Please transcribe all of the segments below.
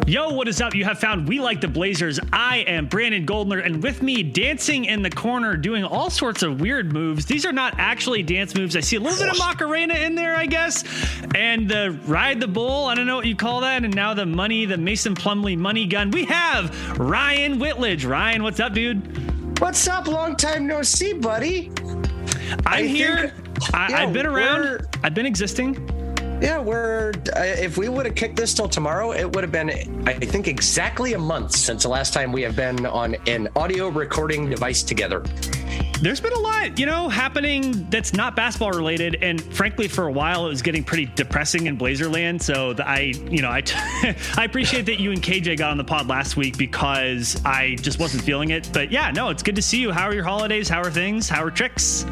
Yo, what is up? You have found We Like the Blazers. I am Brandon Goldner, and with me, dancing in the corner, doing all sorts of weird moves. These are not actually dance moves. I see a little bit of Macarena in there, I guess, and the Ride the Bull. I don't know what you call that. And now the Mason Plumlee money gun. We have Ryan Whitledge. Ryan, what's up, dude? What's up? Long time no see, buddy. I'm here. I've been around. I've been existing. Yeah, if we would have kicked this till tomorrow, it would have been, I think, exactly a month since the last time we have been on an audio recording device together. There's been a lot, happening that's not basketball related. And frankly, for a while, it was getting pretty depressing in Blazerland. So I appreciate that you and KJ got on the pod last week because I just wasn't feeling it. But yeah, no, it's good to see you. How are your holidays? How are things? How are tricks?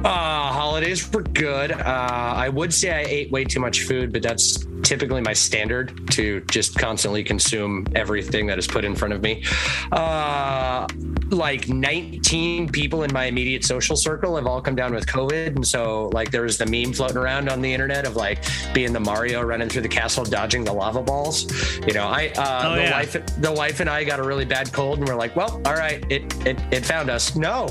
Holidays were good. I would say I ate way too much food, but that's typically my standard, to just constantly consume everything that is put in front of me. Like 19 people in my immediate social circle have all come down with COVID. And so there was the meme floating around on the internet of being the Mario running through the castle, dodging the lava balls. The wife and I got a really bad cold and we're like, well, all right, it found us. No,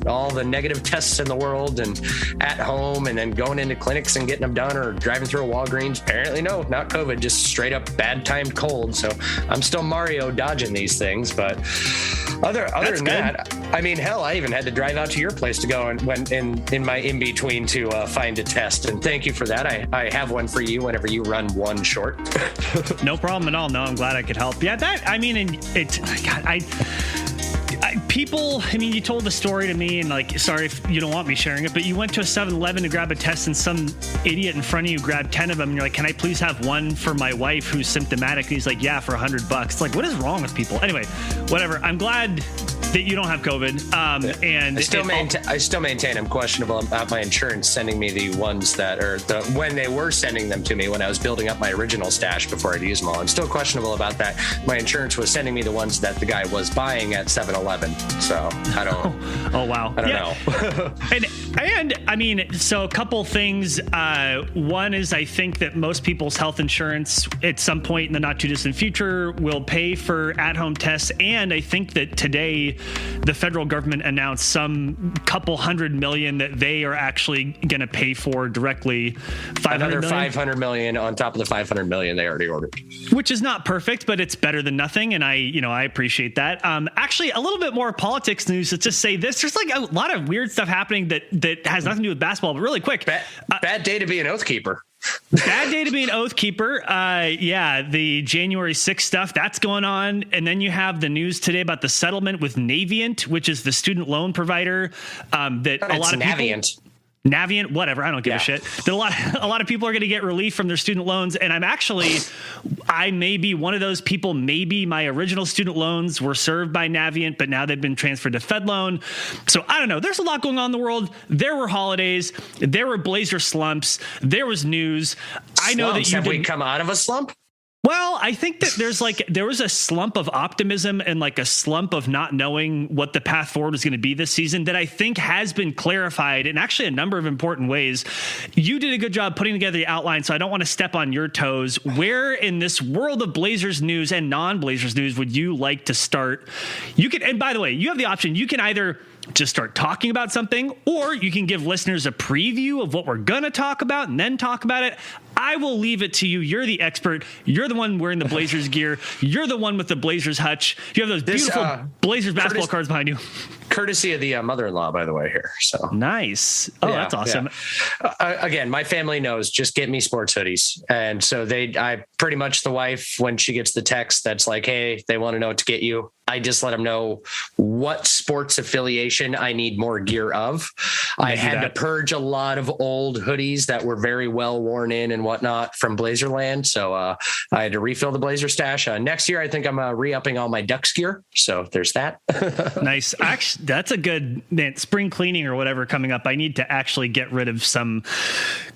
all the negative tests in the world and at home and then going into clinics and getting them done or driving through a Walgreens. Apparently, no, not COVID, just straight up bad timed cold. So I'm still Mario dodging these things, but other than that, I mean, hell, I even had to drive out to your place to go and when in my in-between to find a test. And thank you for that. I have one for you whenever you run one short. No problem at all. No, I'm glad I could help. Yeah, you told the story to me and sorry if you don't want me sharing it, but you went to a 7-Eleven to grab a test and some idiot in front of you grabbed 10 of them. And you're like, can I please have one for my wife who's symptomatic? And he's like, yeah, for $100. It's like, what is wrong with people? Anyway, whatever. I'm glad that you don't have COVID. And I still maintain I'm questionable about my insurance sending me the ones that are when they were sending them to me when I was building up my original stash before I'd use them all. I'm still questionable about that. My insurance was sending me the ones that the guy was buying at 7-Eleven. So I don't. Oh wow. I don't know. and I mean, so a couple things. One is I think that most people's health insurance at some point in the not too distant future will pay for at-home tests. And I think that today the federal government announced some couple $100 million that they are actually going to pay for directly. Another $500 million on top of the $500 million they already ordered, which is not perfect, but it's better than nothing. And I appreciate that. Actually, a little bit more politics news. Let's just say this: there's a lot of weird stuff happening that has nothing to do with basketball. But really quick, bad day to be an oath keeper. Bad day to be an oath keeper. The January 6th stuff that's going on. And then you have the news today about the settlement with Navient, which is the student loan provider that a lot of Navient, whatever. I don't give a shit. That a lot of people are going to get relief from their student loans. And I may be one of those people. Maybe my original student loans were served by Navient, but now they've been transferred to FedLoan. So I don't know. There's a lot going on in the world. There were holidays. There were Blazer slumps. There was news. I know that have we come out of a slump? Well, I think that there was a slump of optimism and a slump of not knowing what the path forward was going to be this season that I think has been clarified in actually a number of important ways. You did a good job putting together the outline, so I don't want to step on your toes. Where in this world of Blazers news and non-Blazers news would you like to start? And by the way, you have the option. You can either just start talking about something, or you can give listeners a preview of what we're going to talk about and then talk about it. I will leave it to you. You're the expert. You're the one wearing the Blazers gear. You're the one with the Blazers hutch. You have those beautiful Blazers basketball cards behind you. Courtesy of the mother-in-law, by the way, here. So nice. Oh, yeah, that's awesome. Yeah. Again, my family knows, just get me sports hoodies. And so I pretty much, the wife, when she gets the text that's like, hey, they want to know what to get you, I just let them know what sports affiliation I need more gear of. I had to purge a lot of old hoodies that were very well worn in and whatnot from Blazerland. So I had to refill the Blazer stash. Next year, I think I'm re-upping all my Ducks gear. So there's that. Nice. Actually, that's a good spring cleaning or whatever coming up. I need to actually get rid of some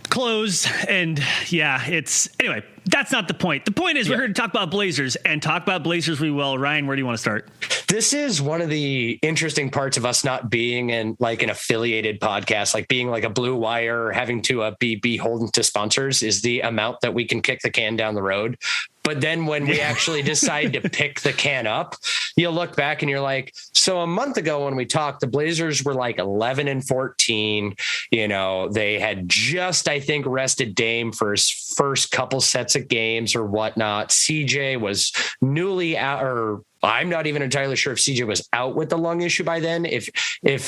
clothes. And anyway, that's not the point. The point is we're here to talk about Blazers, and talk about Blazers we will. Ryan, where do you want to start? This is one of the interesting parts of us not being in an affiliated podcast, being a Blue Wire or having to be beholden to sponsors, is the amount that we can kick the can down the road. But then when we actually decide to pick the can up, you look back and you're like, so a month ago when we talked, the Blazers were like 11-14. You know, they had just, I think, rested Dame for his first couple sets of games or whatnot. CJ was newly out, or I'm not even entirely sure if CJ was out with the lung issue by then. If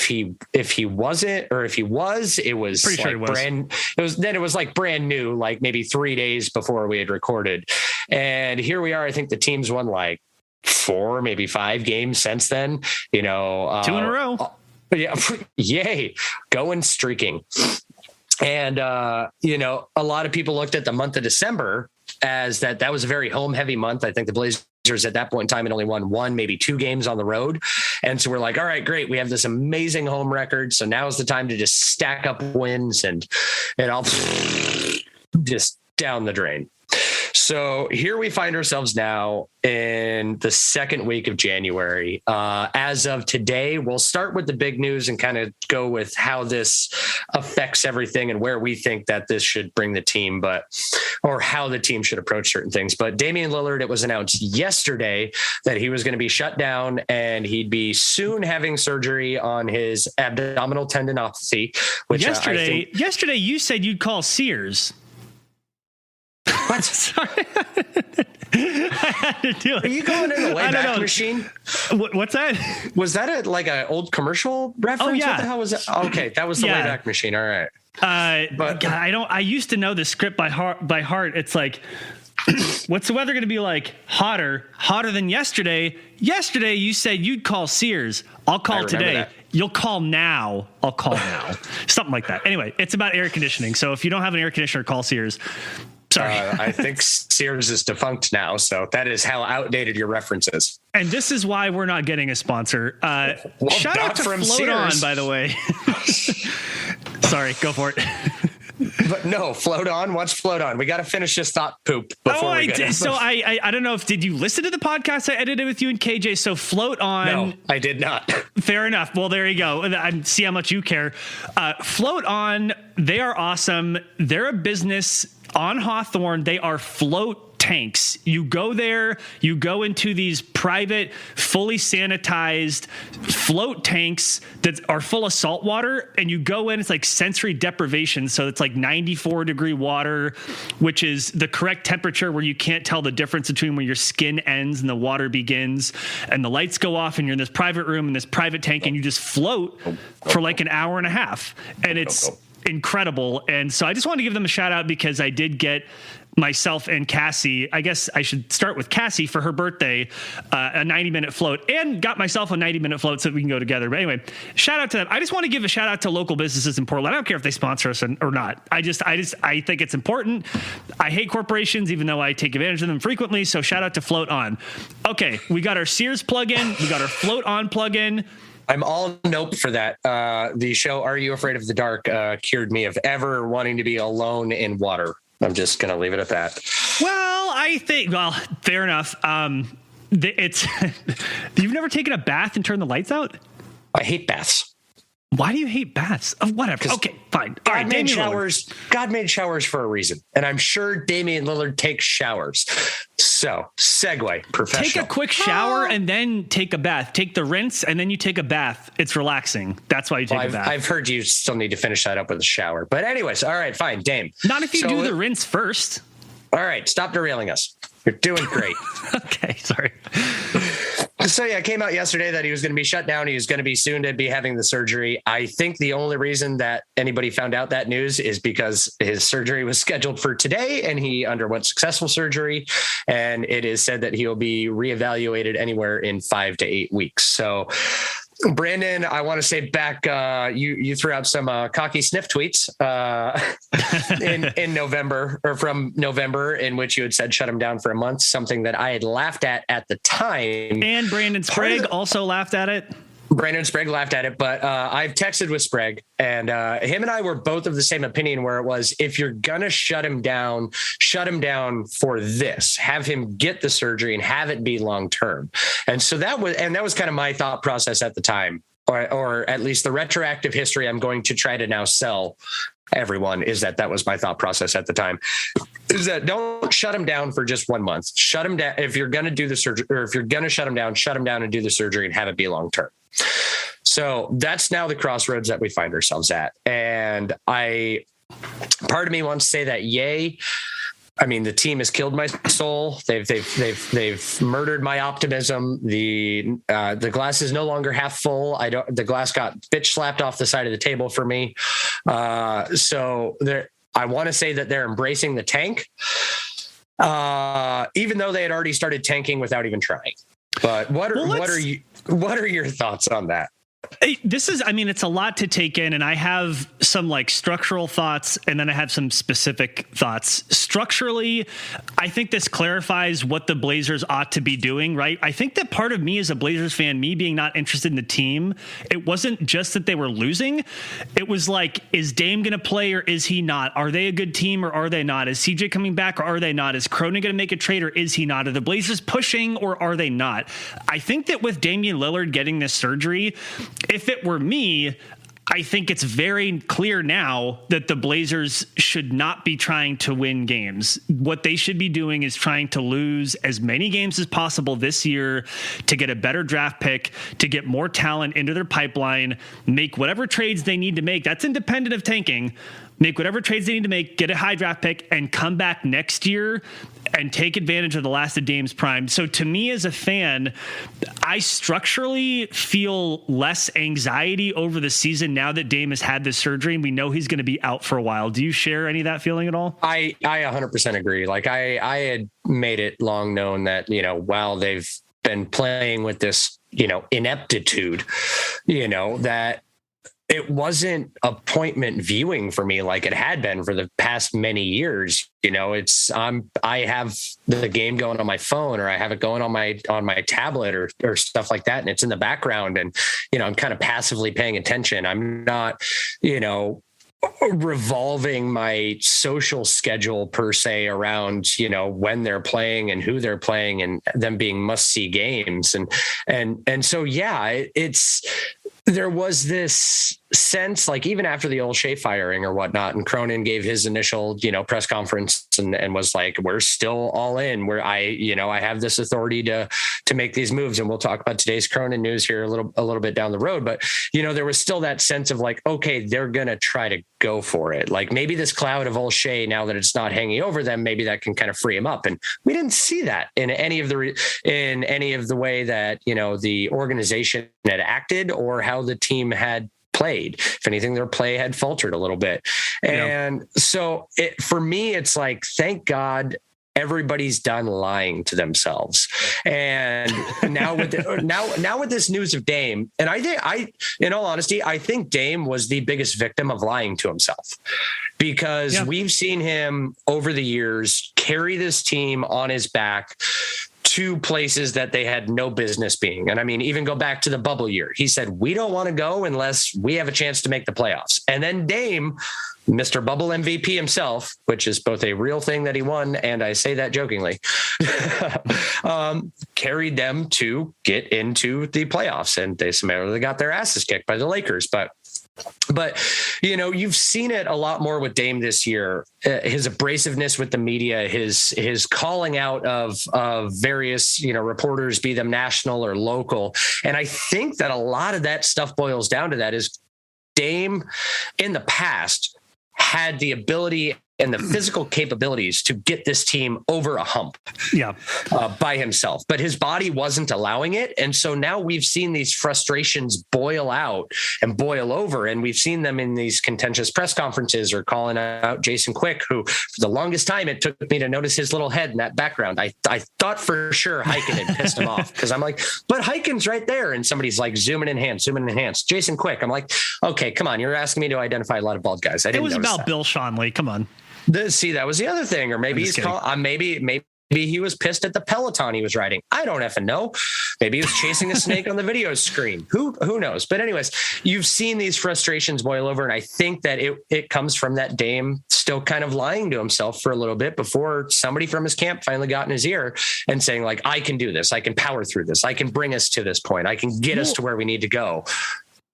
he wasn't, or if he was, it was pretty like sure it was like brand new, like maybe 3 days before we had recorded. And here we are. I think the team's won like 4, maybe 5 games since then, you know, 2 in a row. Yeah. Yay. Going streaking. And, you know, a lot of people looked at the month of December as that was a very home heavy month. I think the Blazers at that point in time had only won 1, maybe 2 games on the road. And so we're like, all right, great. We have this amazing home record. So now is the time to just stack up wins and I'll just down the drain. So here we find ourselves now in the second week of January. As of today, we'll start with the big news and kind of go with how this affects everything and where we think that this should bring the team, or how the team should approach certain things. But Damian Lillard, it was announced yesterday that he was going to be shut down and he'd be soon having surgery on his abdominal tendinopathy. Which yesterday you said you'd call Sears. What? Sorry. I had to do it. Are you going in the Wayback Machine? What's that? Was that like an old commercial reference? Oh, yeah. What the hell was that? Okay, that was the Wayback Machine. All right. But God, I used to know the script by heart. It's like, what's the weather going to be like? Hotter than yesterday. Yesterday you said you'd call Sears. I'll call today. That. You'll call now. I'll call now. Something like that. Anyway, it's about air conditioning. So if you don't have an air conditioner, call Sears. Sorry. I think Sears is defunct now, so that is how outdated your reference is. And this is why we're not getting a sponsor. Shout out to Float Sears. On, by the way. Sorry, go for it. But no, Float On. What's Float On? We got to finish this thought poop before we get. So I don't know if did you listen to the podcast I edited with you and KJ? So Float On. No, I did not. Fair enough. Well, there you go. I see how much you care. Float On. They are awesome. They're a business on Hawthorne. They are float tanks. You go there, you go into these private, fully sanitized float tanks that are full of salt water, and you go in, it's like sensory deprivation. So it's like 94-degree water, which is the correct temperature where you can't tell the difference between where your skin ends and the water begins. And the lights go off and you're in this private room in this private tank and you just float for like an hour and a half. And it's incredible. And so I just wanted to give them a shout out because I did get myself and Cassie, I guess I should start with Cassie for her birthday, a 90-minute float, and got myself a 90-minute float so that we can go together. But anyway, shout out to them. I just want to give a shout out to local businesses in Portland. I don't care if they sponsor us or not. I think it's important. I hate corporations, even though I take advantage of them frequently. So shout out to Float On. Okay, we got our Sears plug-in. We got our Float On plug-in. I'm all nope for that. The show Are You Afraid of the Dark cured me of ever wanting to be alone in water. I'm just going to leave it at that. Well, fair enough. It's you've never taken a bath and turned the lights out? I hate baths. Why do you hate baths? Oh, whatever. Okay, fine. All right, God made showers for a reason. And I'm sure Damian Lillard takes showers. So, segue, professional. Take a quick shower and then take a bath. Take the rinse and then you take a bath. It's relaxing. That's why you take a bath. I've heard you still need to finish that up with a shower. But anyways, all right, fine, Dame. Not if you do the rinse first. All right, stop derailing us. You're doing great. Okay, sorry. So yeah, it came out yesterday that he was going to be shut down. He was going to be soon to be having the surgery. I think the only reason that anybody found out that news is because his surgery was scheduled for today and he underwent successful surgery. And it is said that he will be reevaluated anywhere in 5 to 8 weeks. So Brandon, I want to say back, you threw out some cocky sniff tweets in November, or from November, in which you had said shut him down for a month, something that I had laughed at the time. And Brandon Sprague also laughed at it. Brandon Sprague laughed at it, but I've texted with Sprague, and him and I were both of the same opinion, where it was, if you're going to shut him down for this, have him get the surgery and have it be long-term. And so that was kind of my thought process at the time, or at least the retroactive history I'm going to try to now sell everyone, is that was my thought process at the time. is that don't shut him down for just 1 month. Shut him down. If you're going to do the surgery, or if you're going to shut him down and do the surgery and have it be long-term. So that's now the crossroads that we find ourselves at. And part of me wants to say that, yay. I mean, the team has killed my soul. They've murdered my optimism. The glass is no longer half full. The glass got bitch slapped off the side of the table for me. So I want to say that they're embracing the tank, even though they had already started tanking without even trying. But what are your thoughts on that? It's a lot to take in, and I have some like structural thoughts, and then I have some specific thoughts. Structurally, I think this clarifies what the Blazers ought to be doing, right? I think that part of me as a Blazers fan, me being not interested in the team, it wasn't just that they were losing. It was like, is Dame going to play or is he not? Are they a good team or are they not? Is CJ coming back or are they not? Is Cronin going to make a trade or is he not? Are the Blazers pushing or are they not? I think that with Damian Lillard getting this surgery, if it were me, I think it's very clear now that the Blazers should not be trying to win games. What they should be doing is trying to lose as many games as possible this year to get a better draft pick, to get more talent into their pipeline, make whatever trades they need to make. That's independent of tanking. Make whatever trades they need to make, get a high draft pick, and come back next year and take advantage of the last of Dame's prime. So to me as a fan, I structurally feel less anxiety over the season now that Dame has had this surgery and we know he's going to be out for a while. Do you share any of that feeling at all? I 100% agree. Like I had made it long known that, while they've been playing with this, ineptitude, that it wasn't appointment viewing for me like it had been for the past many years. I have the game going on my phone, or I have it going on my tablet or stuff like that, and it's in the background, and I'm kind of passively paying attention. I'm not, revolving my social schedule per se around, when they're playing and who they're playing and them being must-see games. And so, yeah, there was this sense, like even after the O'Shea firing or whatnot, and Cronin gave his initial, press conference and was like, we're still all in, where I have this authority to make these moves. And we'll talk about today's Cronin news here a little bit down the road. But, there was still that sense of like, okay, they're going to try to go for it. Like maybe this cloud of O'Shea, now that it's not hanging over them, maybe that can kind of free him up. And we didn't see that in any of the way that, the organization had acted or how the team had played. If anything, their play had faltered a little bit. And so for me, it's like, thank God everybody's done lying to themselves. And now with this news of Dame, and in all honesty, I think Dame was the biggest victim of lying to himself, because we've seen him over the years carry this team on his back to places that they had no business being. And I mean, even go back to the bubble year. He said, we don't want to go unless we have a chance to make the playoffs. And then Dame, Mr. Bubble MVP himself, which is both a real thing that he won, and I say that jokingly, carried them to get into the playoffs. And they summarily got their asses kicked by the Lakers. But you've seen it a lot more with Dame this year. His abrasiveness with the media, his calling out of various reporters, be them national or local, and I think that a lot of that stuff boils down to that is Dame in the past had the ability and the physical capabilities to get this team over a hump by himself, but his body wasn't allowing it. And so now we've seen these frustrations boil out and boil over. And we've seen them in these contentious press conferences or calling out Jason Quick, who for the longest time, it took me to notice his little head in that background. I thought for sure Heiken had pissed him off, because I'm like, but Heiken's right there. And somebody's like, zoom in, enhance. Jason Quick. I'm like, okay, come on. You're asking me to identify a lot of bald guys. It was about Bill Schonely. Come on. That was the other thing. Or maybe maybe he was pissed at the Peloton he was riding. I don't effing know. Maybe he was chasing a snake on the video screen. Who knows? But anyways, you've seen these frustrations boil over. And I think that it comes from that Dame still kind of lying to himself for a little bit before somebody from his camp finally got in his ear and saying like, I can do this. I can power through this. I can bring us to this point. I can get us to where we need to go.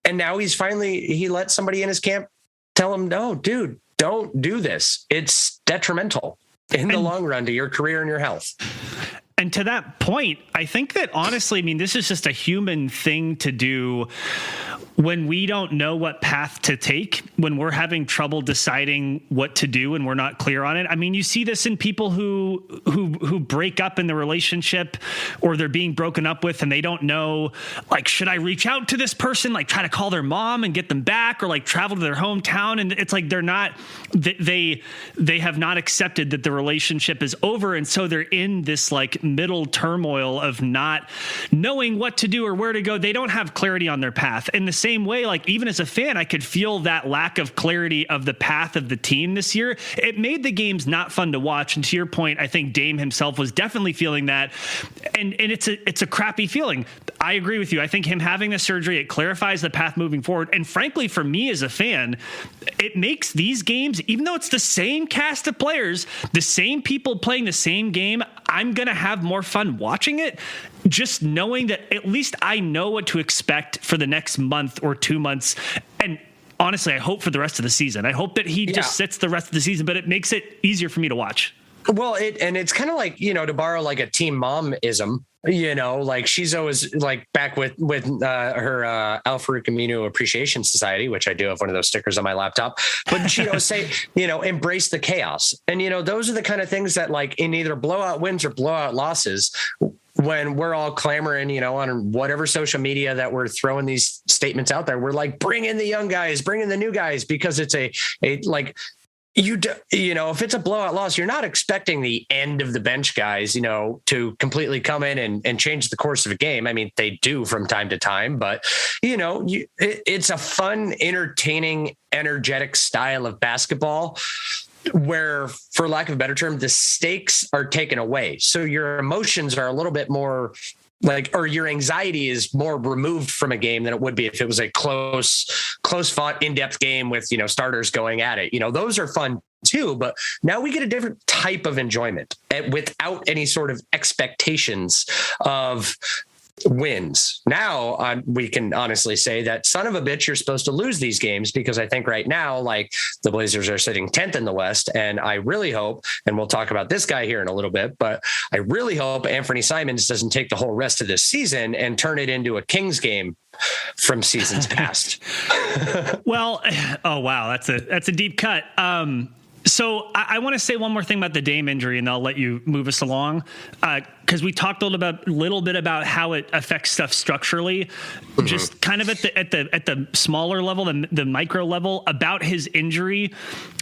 And now he let somebody in his camp tell him, no, dude, don't do this. It's detrimental. in the long run to your career and your health. And to that point, I think that honestly, I mean, this is just a human thing to do when we don't know what path to take, when we're having trouble deciding what to do and we're not clear on it. I mean, you see this in people who break up in the relationship, or they're being broken up with and they don't know, like, should I reach out to this person, like try to call their mom and get them back, or like travel to their hometown? And it's like they have not accepted that the relationship is over. And so they're in this like middle turmoil of not knowing what to do or where to go. They don't have clarity on their path. In the same way, like even as a fan, I could feel that lack of clarity of the path of the team this year. It made the games not fun to watch. And to your point, I think Dame himself was definitely feeling that. And it's a crappy feeling. I agree with you. I think him having the surgery, it clarifies the path moving forward. And frankly, for me as a fan, it makes these games, even though it's the same cast of players, the same people playing the same game, I'm going to have more fun watching it, just knowing that at least I know what to expect for the next month or 2 months. And honestly, I hope for the rest of the season. I hope that he just sits the rest of the season, but it makes it easier for me to watch. Well, it's kind of like, to borrow like a team mom-ism, like she's always like back with her Al-Farouq Aminu Appreciation Society, which I do have one of those stickers on my laptop, but she'd always say, embrace the chaos. And, those are the kind of things that like in either blowout wins or blowout losses, when we're all clamoring, on whatever social media that we're throwing these statements out there, we're like, bring in the young guys, bring in the new guys, because it's a like, if it's a blowout loss, you're not expecting the end of the bench guys, to completely come in and change the course of a game. I mean, they do from time to time, but it's a fun, entertaining, energetic style of basketball where, for lack of a better term, the stakes are taken away. So your emotions are a little bit more or your anxiety is more removed from a game than it would be if it was a close fought, in-depth game with, starters going at it. Those are fun too, but now we get a different type of enjoyment without any sort of expectations of wins. Now we can honestly say that son of a bitch, you're supposed to lose these games, because I think right now, like, the Blazers are sitting 10th in the West. And I really hope, and we'll talk about this guy here in a little bit, but I really hope Anfernee Simons doesn't take the whole rest of this season and turn it into a Kings game from seasons past. Well, oh wow, that's a deep cut. So I want to say one more thing about the Dame injury, and I'll let you move us along, because we talked a little bit about how it affects stuff structurally, just kind of at the smaller level, the micro level, about his injury.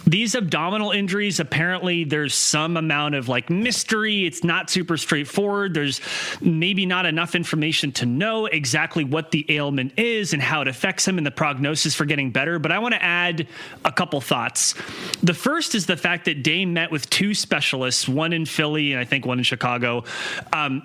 These abdominal injuries, apparently there's some amount of like mystery. It's not super straightforward. There's maybe not enough information to know exactly what the ailment is and how it affects him and the prognosis for getting better. But I want to add a couple thoughts. The first is the fact that Dame met with two specialists, one in Philly and I think one in Chicago.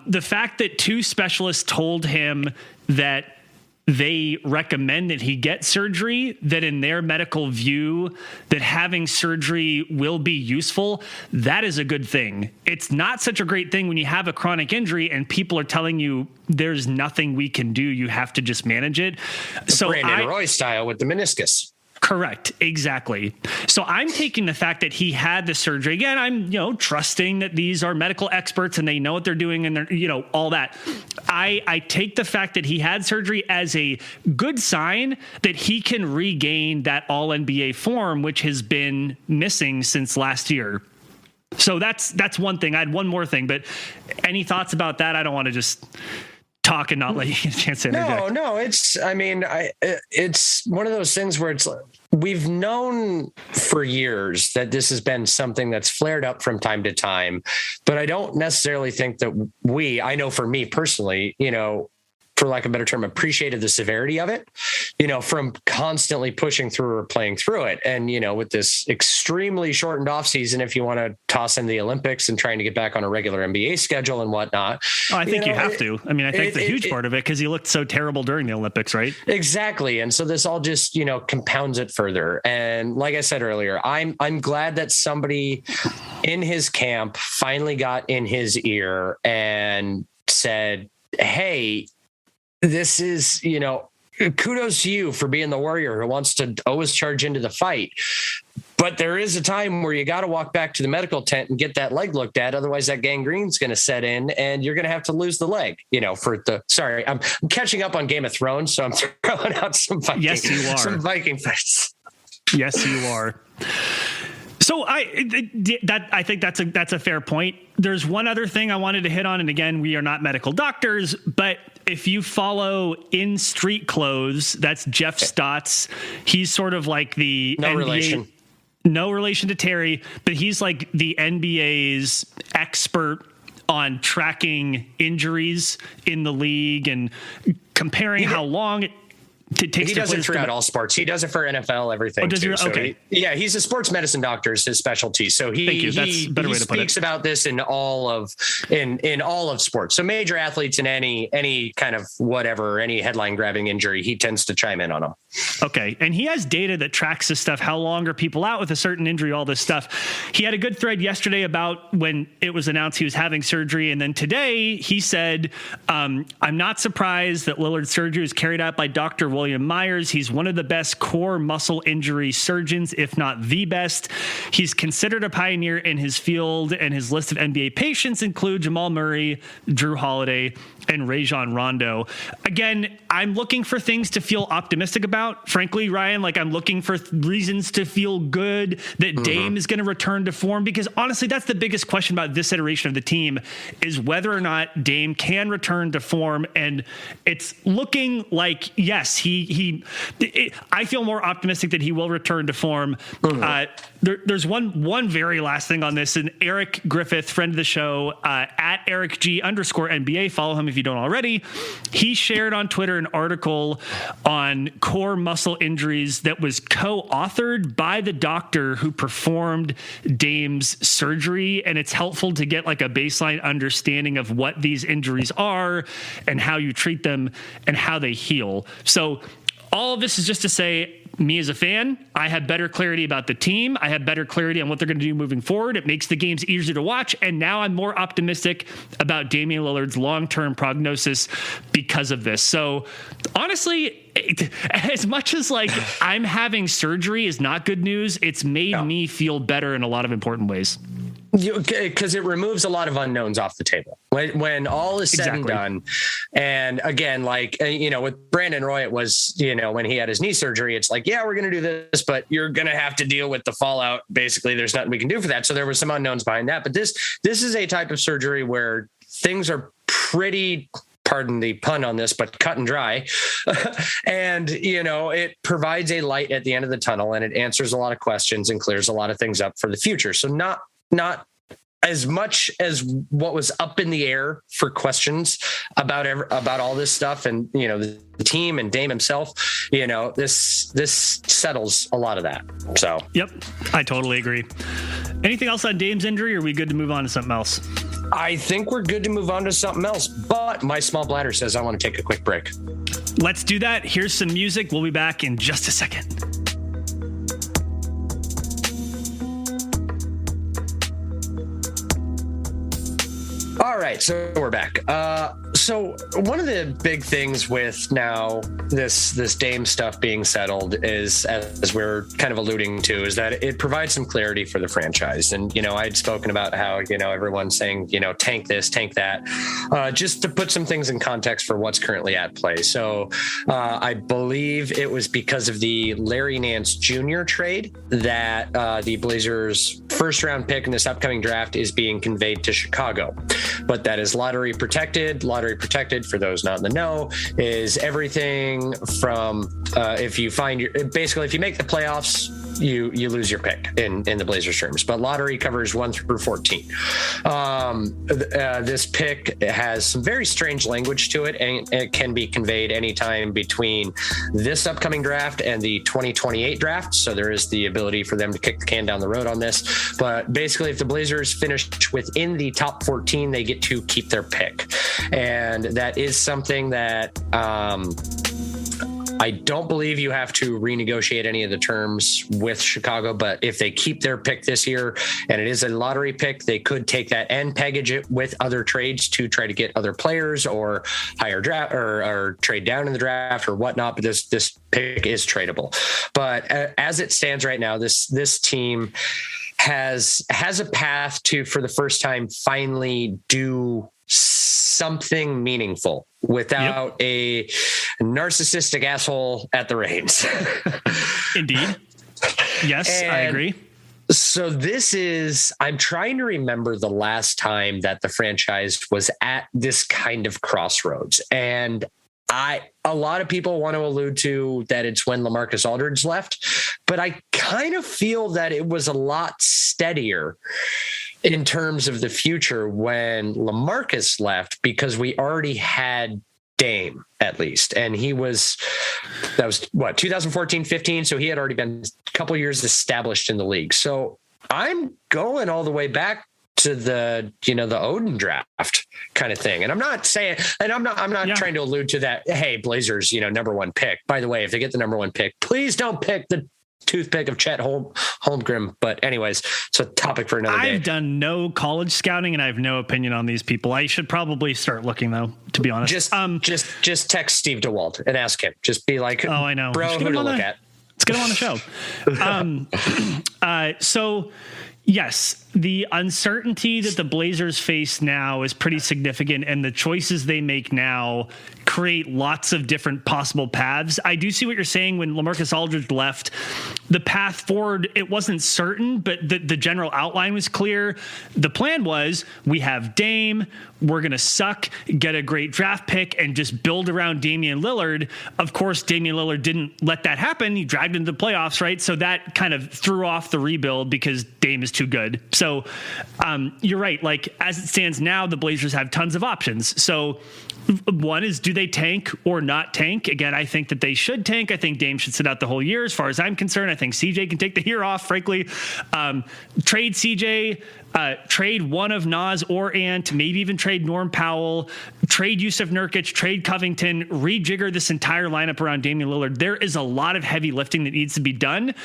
The fact that two specialists told him that they recommend that he get surgery, that in their medical view, that having surgery will be useful, that is a good thing. It's not such a great thing when you have a chronic injury and people are telling you there's nothing we can do, you have to just manage it. So Brandon Roy style with the meniscus. Correct. Exactly. So I'm taking the fact that he had the surgery. Again, I'm, trusting that these are medical experts and they know what they're doing and they're, all that. I take the fact that he had surgery as a good sign that he can regain that all NBA form, which has been missing since last year. So that's one thing. I had one more thing, but any thoughts about that? I don't want to just talk and not let you get a chance to interject. No, it's one of those things where it's, we've known for years that this has been something that's flared up from time to time, but I don't necessarily think that I know for me personally, for lack of a better term, appreciated the severity of it, from constantly pushing through or playing through it. And, with this extremely shortened off season, if you want to toss in the Olympics and trying to get back on a regular NBA schedule and whatnot. Oh, I think you have to. I mean, I think it's a huge part of it because he looked so terrible during the Olympics, right? Exactly. And so this all just, compounds it further. And like I said earlier, I'm glad that somebody in his camp finally got in his ear and said, hey, this is, kudos to you for being the warrior who wants to always charge into the fight. But there is a time where you got to walk back to the medical tent and get that leg looked at. Otherwise, that gangrene's going to set in, and you're going to have to lose the leg. Sorry, I'm catching up on Game of Thrones, so I'm throwing out some Viking. Yes, you are. Some Viking fights. Yes, you are. So I think that's a fair point. There's one other thing I wanted to hit on, and again, we are not medical doctors, but if you follow In Street Clothes, that's Jeff Stotts. He's sort of like the No relation to Terry, but he's like the NBA's expert on tracking injuries in the league and comparing how long it takes. He does it throughout all sports. He does it for NFL, everything. Okay. He's a sports medicine doctor is his specialty. So he speaks about this in all of sports. So major athletes in any kind of whatever, any headline grabbing injury, he tends to chime in on them. Okay. And he has data that tracks this stuff. How long are people out with a certain injury, all this stuff. He had a good thread yesterday about when it was announced he was having surgery. And then today he said, I'm not surprised that Lillard's surgery was carried out by Dr. William Myers. He's one of the best core muscle injury surgeons, if not the best. He's considered a pioneer in his field, and his list of NBA patients include Jamal Murray, Drew Holiday, and Rajon Rondo. Again, I'm looking for things to feel optimistic about. Frankly, Ryan, like I'm looking for reasons to feel good that Dame is going to return to form, because honestly, that's the biggest question about this iteration of the team is whether or not Dame can return to form. And it's looking like, yes, I feel more optimistic that he will return to form. There's one very last thing on this, and Eric Griffith, friend of the show, at EricG_NBA, follow him if you don't already. He shared on Twitter an article on core muscle injuries that was co-authored by the doctor who performed Dame's surgery, and it's helpful to get like a baseline understanding of what these injuries are and how you treat them and how they heal. So all of this is just to say, me as a fan, I have better clarity about the team. I have better clarity on what they're going to do moving forward. It makes the games easier to watch. And now I'm more optimistic about Damian Lillard's long-term prognosis because of this. So honestly, as much as like I'm having surgery is not good news, it's made me feel better in a lot of important ways. Because it removes a lot of unknowns off the table when all is said and done. And again, like, with Brandon Roy, it was, when he had his knee surgery, it's like, yeah, we're going to do this, but you're going to have to deal with the fallout. Basically, there's nothing we can do for that. So there was some unknowns behind that. But this is a type of surgery where things are pretty, pardon the pun on this, but cut and dry. And, it provides a light at the end of the tunnel, and it answers a lot of questions and clears a lot of things up for the future. So not as much as what was up in the air for questions about all this stuff, and the team and Dame himself. This settles a lot of that. So yep, I totally agree. Anything else on Dame's injury, or are we good to move on to something else? I think we're good to move on to something else, but my small bladder says I want to take a quick break. Let's do that. Here's some music. We'll be back in just a second. All right, so we're back. So one of the big things with now this Dame stuff being settled is, as we're kind of alluding to, is that it provides some clarity for the franchise. And, I'd spoken about how, everyone's saying, tank this, tank that, just to put some things in context for what's currently at play. So I believe it was because of the Larry Nance Jr. trade that the Blazers' first round pick in this upcoming draft is being conveyed to Chicago. But that is lottery protected. Lottery protected, for those not in the know, is everything from if you make the playoffs, you lose your pick in the Blazers terms. But lottery covers 1 through 14. This pick has some very strange language to it, and it can be conveyed anytime between this upcoming draft and the 2028 draft. So there is the ability for them to kick the can down the road on this. But basically, if the Blazers finish within the top 14, they get to keep their pick. And that is something that I don't believe you have to renegotiate any of the terms with Chicago, but if they keep their pick this year and it is a lottery pick, they could take that and package it with other trades to try to get other players or higher draft or trade down in the draft or whatnot. But this pick is tradable. But as it stands right now, this team has a path to, for the first time, finally do something meaningful without a narcissistic asshole at the reins. Indeed. Yes, I agree. So I'm trying to remember the last time that the franchise was at this kind of crossroads. And a lot of people want to allude to that it's when LaMarcus Aldridge left, but I kind of feel that it was a lot steadier in terms of the future when LaMarcus left, because we already had Dame, at least. And that was 2014-15. So he had already been a couple years established in the league. So I'm going all the way back to the Odin draft kind of thing. And I'm not saying, and I'm not trying to allude to that. Hey, Blazers, number one pick. By the way, if they get the number one pick, please don't pick the toothpick of Chet Holmgren. But anyways, it's a topic for another day. I've done no college scouting and I have no opinion on these people. I should probably start looking, though, to be honest. Just text Steve DeWalt and ask him. Just be like, oh, I know, bro, who to look at. Let's get him on the show. So yes, the uncertainty that the Blazers face now is pretty significant, and the choices they make now create lots of different possible paths. I do see what you're saying. When LaMarcus Aldridge left, the path forward, it wasn't certain, but the general outline was clear. The plan was, we have Dame, we're going to suck, get a great draft pick, and just build around Damian Lillard. Of course, Damian Lillard didn't let that happen. He dragged into the playoffs, right? So that kind of threw off the rebuild because Dame is too good. So you're right. Like, as it stands now, the Blazers have tons of options. So one is, do they tank or not tank? Again, I think that they should tank. I think Dame should sit out the whole year. As far as I'm concerned, I think CJ can take the year off, frankly. Trade CJ, trade one of Nas or Ant, maybe even trade Norm Powell, trade Yusuf Nurkic, trade Covington, rejigger this entire lineup around Damian Lillard. There is a lot of heavy lifting that needs to be done.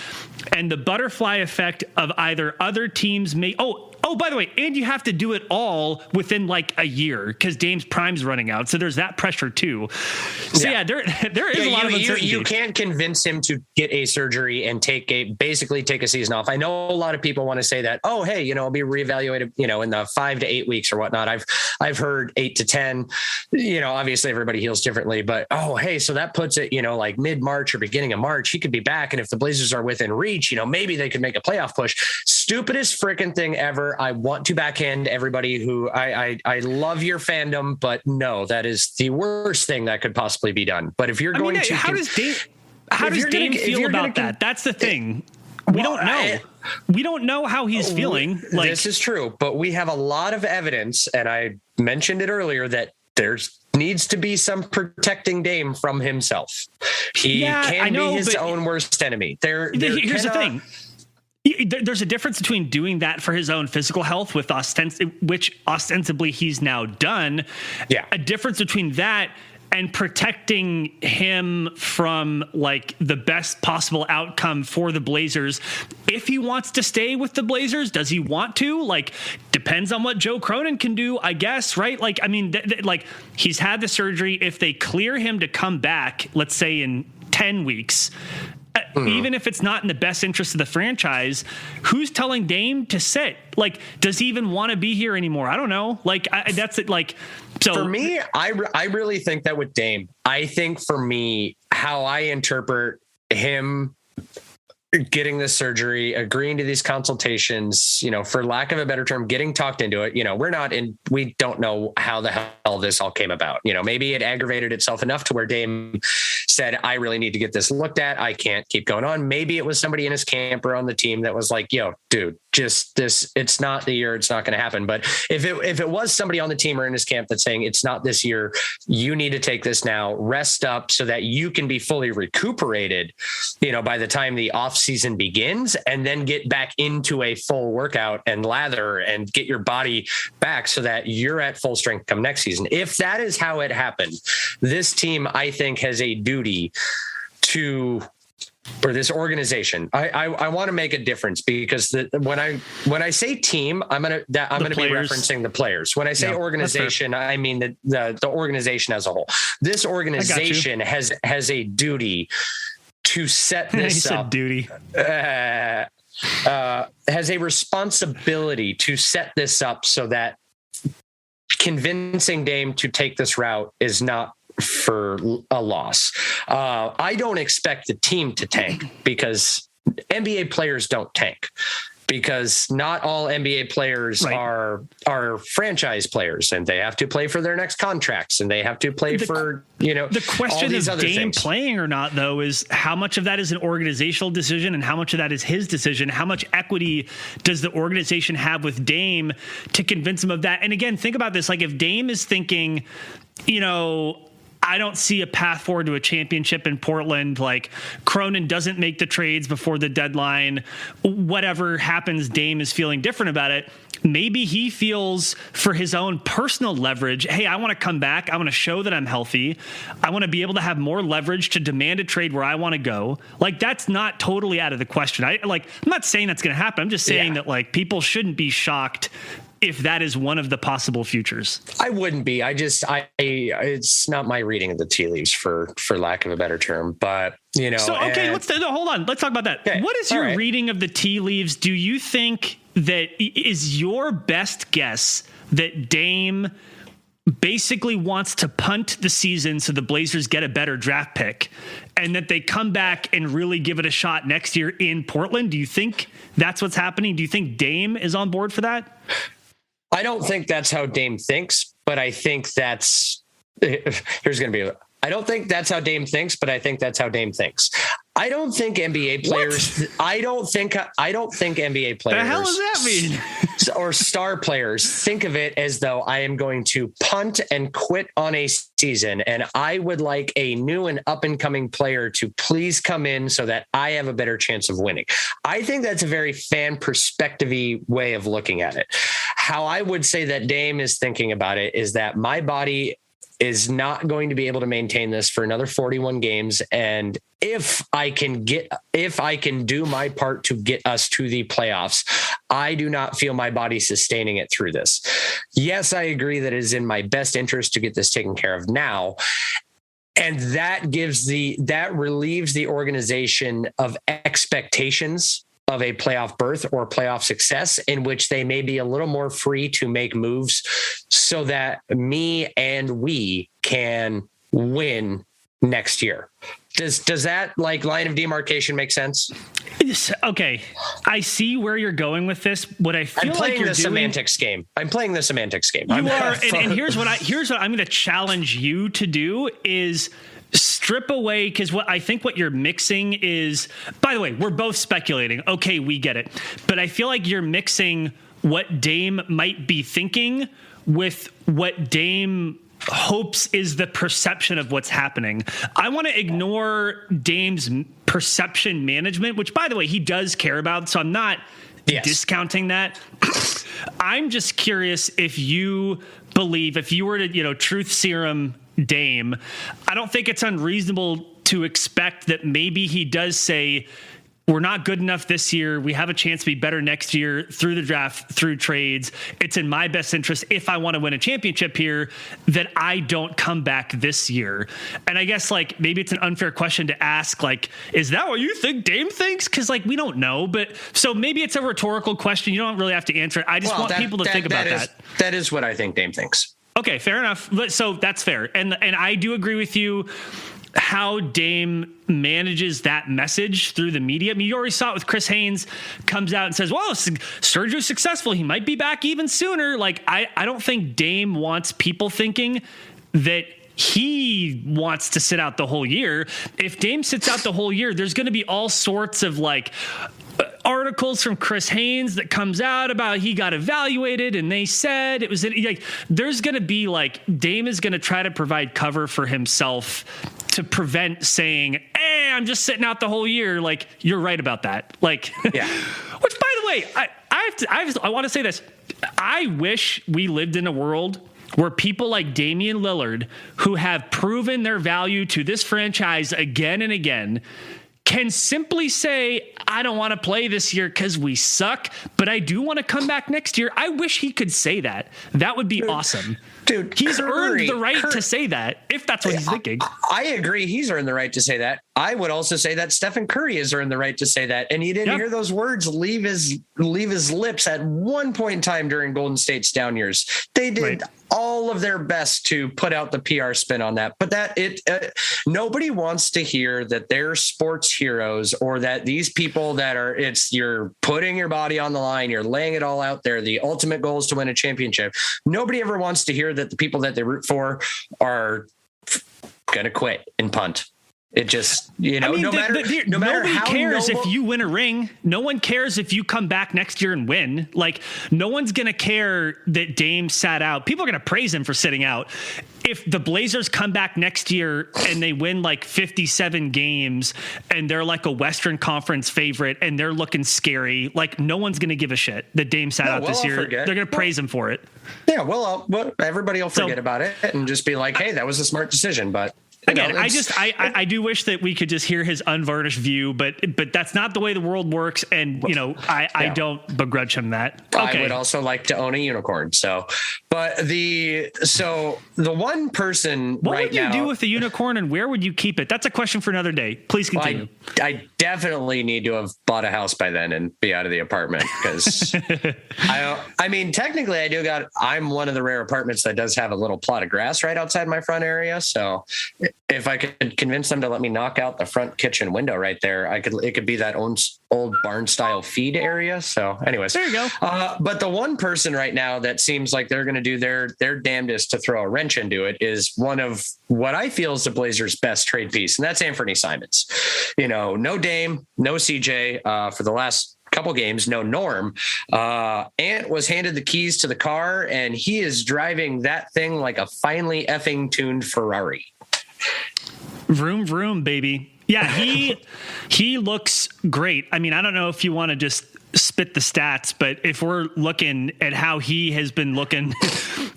And the butterfly effect of either other teams may, Oh, by the way, and you have to do it all within like a year because Dame's prime's running out. So there's that pressure too. So there is a lot of uncertainty. You can't convince him to get a surgery and basically take a season off. I know a lot of people want to say that, oh, hey, I'll be reevaluated, in the 5 to 8 weeks or whatnot. I've heard 8 to 10, obviously everybody heals differently, but, oh, hey, so that puts it, like mid-March or beginning of March, he could be back. And if the Blazers are within reach, maybe they could make a playoff push. Stupidest freaking thing ever. I want to backhand everybody who I love your fandom, but no, that is the worst thing that could possibly be done. But if you're how does Dame feel about that? That's the thing. We don't know. We don't know how he's feeling. Like, this is true, but we have a lot of evidence, and I mentioned it earlier, that there's needs to be some protecting Dame from himself. He can be his own worst enemy. Here's the thing. There's a difference between doing that for his own physical health, which ostensibly he's now done. Yeah. A difference between that and protecting him from like the best possible outcome for the Blazers. If he wants to stay with the Blazers, does he want to? Like, depends on what Joe Cronin can do, I guess, right? Like, I mean, like he's had the surgery. If they clear him to come back, let's say in 10 weeks, even if it's not in the best interest of the franchise, who's telling Dame to sit? Like, does he even want to be here anymore? I don't know. Like, that's it. Like, so for me, I really think that with Dame, I think for me, how I interpret him getting this surgery, agreeing to these consultations, for lack of a better term, getting talked into it. We don't know how the hell this all came about. Maybe it aggravated itself enough to where Dame said, I really need to get this looked at. I can't keep going on. Maybe it was somebody in his camp or on the team that was like, yo, dude, just this, it's not the year. It's not going to happen. But if it was somebody on the team or in his camp that's saying it's not this year, you need to take this now, rest up so that you can be fully recuperated, by the time the off season begins, and then get back into a full workout and lather and get your body back so that you're at full strength come next season. If that is how it happened, this team, I think, has a duty or this organization. I want to make a difference because when I say team, I'm gonna be referencing the players. When I say organization, I mean the organization as a whole. This organization has a duty to set this up. Duty. Has a responsibility to set this up so that convincing Dame to take this route is not for a loss. I don't expect the team to tank because NBA players don't tank, because not all NBA players are franchise players, and they have to play for their next contracts, and they have to play for, the question is Dame playing or not, though, is how much of that is an organizational decision and how much of that is his decision. How much equity does the organization have with Dame to convince him of that? And again, think about this. Like, if Dame is thinking, I don't see a path forward to a championship in Portland. Like, Cronin doesn't make the trades before the deadline. Whatever happens, Dame is feeling different about it. Maybe he feels, for his own personal leverage, hey, I want to come back. I want to show that I'm healthy. I want to be able to have more leverage to demand a trade where I want to go. Like, that's not totally out of the question. I'm not saying that's going to happen. I'm just saying that, like, people shouldn't be shocked if that is one of the possible futures. I wouldn't be. It's not my reading of the tea leaves, for lack of a better term, but So, okay, hold on. Let's talk about that. Okay, what is your reading of the tea leaves? Do you think that is your best guess that Dame basically wants to punt the season so the Blazers get a better draft pick and that they come back and really give it a shot next year in Portland? Do you think that's what's happening? Do you think Dame is on board for that? I don't think that's how Dame thinks, but I think I don't think that's how Dame thinks, but I think that's how Dame thinks. I don't think NBA players. What? I don't think NBA players. The hell does that mean? Or star players think of it as though I am going to punt and quit on a season, and I would like a new and up and coming player to please come in so that I have a better chance of winning. I think that's a very fan perspective-y way of looking at it. How I would say that Dame is thinking about it is that my body is not going to be able to maintain this for another 41 games. And if I can do my part to get us to the playoffs, I do not feel my body sustaining it through this. Yes, I agree that it is in my best interest to get this taken care of now. And that relieves the organization of expectations of a playoff berth or playoff success, in which they may be a little more free to make moves so that me and we can win next year. Does that line of demarcation make sense? Okay. I see where you're going with this. What I feel like you're doing, semantics game. I'm playing the semantics game. You are. And here's what I'm going to challenge you to do is strip away, because what you're mixing is, by the way, we're both speculating. Okay, we get it. But I feel like you're mixing what Dame might be thinking with what Dame hopes is the perception of what's happening. I want to ignore Dame's perception management, which, by the way, he does care about. So I'm not discounting that. I'm just curious if you believe, if you were to, truth serum Dame, I don't think it's unreasonable to expect that maybe he does say, we're not good enough this year. We have a chance to be better next year through the draft, through trades. It's in my best interest, if I want to win a championship here, that I don't come back this year. And I guess maybe it's an unfair question to ask, is that what you think Dame thinks? Because we don't know. But so maybe it's a rhetorical question. You don't really have to answer it. I just want people to think about that. That is what I think Dame thinks. Okay, fair enough. So that's fair. And I do agree with you how Dame manages that message through the media. I mean, you already saw it with Chris Haynes comes out and says, well, Sergio's successful. He might be back even sooner. I don't think Dame wants people thinking that he wants to sit out the whole year. If Dame sits out the whole year, there's going to be all sorts of articles from Chris Haynes that comes out about he got evaluated and they said it was there's going to be Dame is going to try to provide cover for himself to prevent saying, hey, I'm just sitting out the whole year. You're right about that. Yeah. Which, by the way, I want to say this. I wish we lived in a world where people like Damian Lillard, who have proven their value to this franchise again and again, can simply say, I don't want to play this year because we suck, but I do want to come back next year. I wish he could say that. That would be awesome. Dude, he's earned the right to say that, if that's what he's thinking. I agree. He's earned the right to say that. I would also say that Stephen Curry has earned the right to say that. And he didn't hear those words leave his lips at one point in time during Golden State's down years. They did all of their best to put out the PR spin on that. But nobody wants to hear that they're sports heroes, or that these people that you're putting your body on the line, you're laying it all out there. The ultimate goal is to win a championship. Nobody ever wants to hear that the people that they root for are going to quit and punt. It just, no matter nobody how cares noble, if you win a ring. No one cares if you come back next year and win. Like, no one's going to care that Dame sat out. People are going to praise him for sitting out. If the Blazers come back next year and they win like 57 games and they're like a Western Conference favorite and they're looking scary, like, no one's going to give a shit that Dame sat out this year. They're going to praise him for it. Yeah, well, everybody will forget about it and just be like, hey, that was a smart decision. But again, I do wish that we could just hear his unvarnished view, but that's not the way the world works. And, I don't begrudge him that. Okay. I would also like to own a unicorn. But the one person what would you do with the unicorn, and where would you keep it? That's a question for another day. Please continue. Well, I definitely need to have bought a house by then and be out of the apartment, because technically I'm one of the rare apartments that does have a little plot of grass right outside my front area. So if I could convince them to let me knock out the front kitchen window right there, it could be that old barn style feed area. So anyways, there you go. But the one person right now that seems like they're going to do their damnedest to throw a wrench into it is one of what I feel is the Blazers' best trade piece. And that's Anfernee Simons. No Dame, no CJ for the last couple games, no Norm. Ant was handed the keys to the car, and he is driving that thing like a finely effing tuned Ferrari. Vroom, vroom, baby. Yeah, he looks great. I mean, I don't know if you want to just spit the stats, but if we're looking at how he has been looking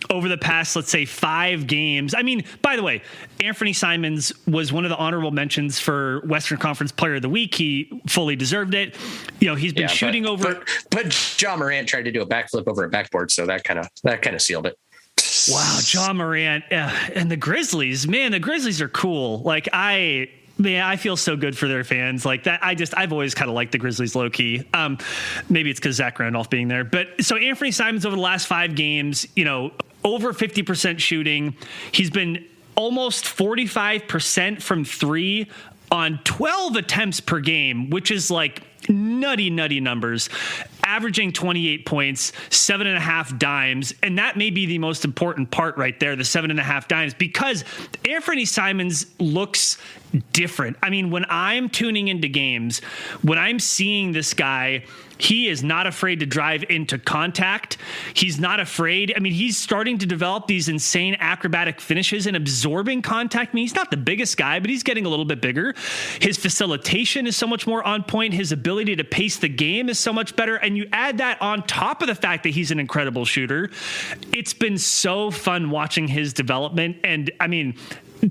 over the past, let's say, 5 games. I mean, by the way, Anfernee Simons was one of the honorable mentions for Western Conference Player of the Week. He fully deserved it. He's been shooting over. But Ja Morant tried to do a backflip over a backboard, so that kind of sealed it. Wow, Ja Morant and the Grizzlies, man, the Grizzlies are cool. Like, I feel so good for their fans like that. I've always kind of liked the Grizzlies low key. Maybe it's because Zach Randolph being there, but so Anfernee Simons over the last 5 games, over 50% shooting. He's been almost 45% from 3 on 12 attempts per game, which is like nutty numbers, averaging 28 points, 7.5 dimes. And that may be the most important part right there, the 7.5 dimes, because Anfernee Simons looks different. I mean, when I'm tuning into games, when I'm seeing this guy, he is not afraid to drive into contact. He's not afraid. I mean, he's starting to develop these insane acrobatic finishes and absorbing contact. I mean, he's not the biggest guy, but he's getting a little bit bigger. His facilitation is so much more on point. His ability to pace the game is so much better. And you add that on top of the fact that he's an incredible shooter. It's been so fun watching his development. And I mean,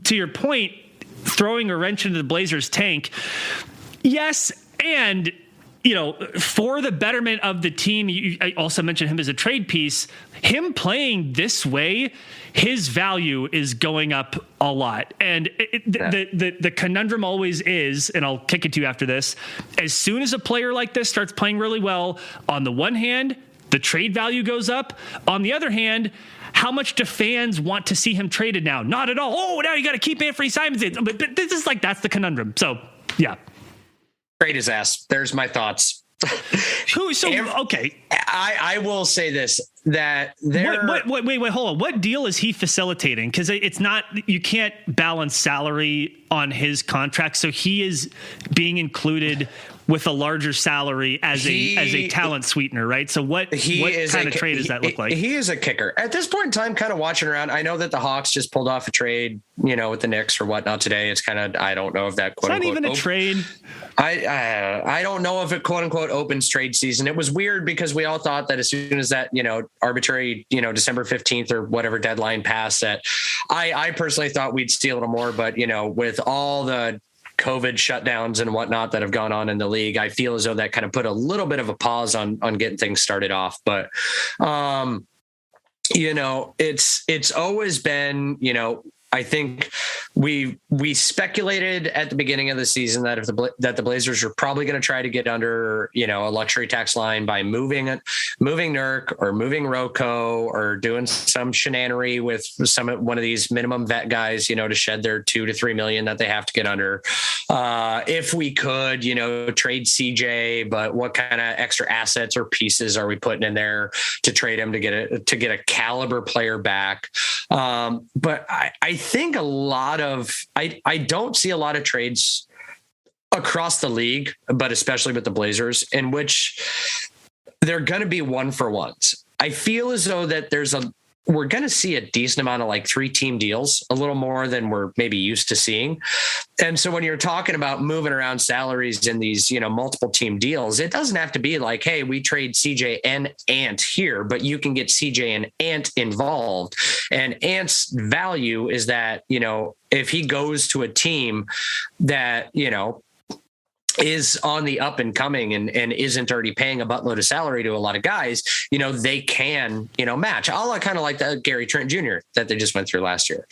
to your point, throwing a wrench into the Blazers tank. Yes. And for the betterment of the team, I also mentioned him as a trade piece. Him playing this way, his value is going up a lot. And the conundrum always is, and I'll kick it to you after this, as soon as a player like this starts playing really well, on the one hand, the trade value goes up. On the other hand, how much do fans want to see him traded now? Not at all. Oh, now you got to keep Anfernee Simons in. But this is that's the conundrum. So, yeah. Trade his ass. There's my thoughts. Okay. I will say this, that wait, hold on. What deal is he facilitating? Because it's not, you can't balance salary on his contract. So he is being included with a larger salary as a talent sweetener, right? So what kind of trade does that look like? He is a kicker. At this point in time, kind of watching around, I know that the Hawks just pulled off a trade, with the Knicks or whatnot today. It's kind of, I don't know if that quote unquote. It's not even a trade. I don't know if it quote unquote opens trade season. It was weird because we all thought that as soon as that, arbitrary, December 15th or whatever deadline passed, that I personally thought we'd see a little more, but with all the COVID shutdowns and whatnot that have gone on in the league, I feel as though that kind of put a little bit of a pause on getting things started off. But, it's always been, I think we speculated at the beginning of the season that the Blazers are probably going to try to get under, a luxury tax line by moving Nurk or moving Rocco or doing some shenanery with one of these minimum vet guys, to shed their $2 to $3 million that they have to get under. If we could, trade CJ, but what kind of extra assets or pieces are we putting in there to trade him to get a caliber player back? But I think I don't see a lot of trades across the league, but especially with the Blazers, in which they're going to be 1-for-1s. I feel as though that we're going to see a decent amount of 3-team deals, a little more than we're maybe used to seeing. And so when you're talking about moving around salaries in these, multiple team deals, it doesn't have to be like, hey, we trade CJ and Ant here, but you can get CJ and Ant involved. And Ant's value is that, if he goes to a team that, is on the up and coming and isn't already paying a buttload of salary to a lot of guys, they can, match. I'll kind of like the Gary Trent Jr. that they just went through last year.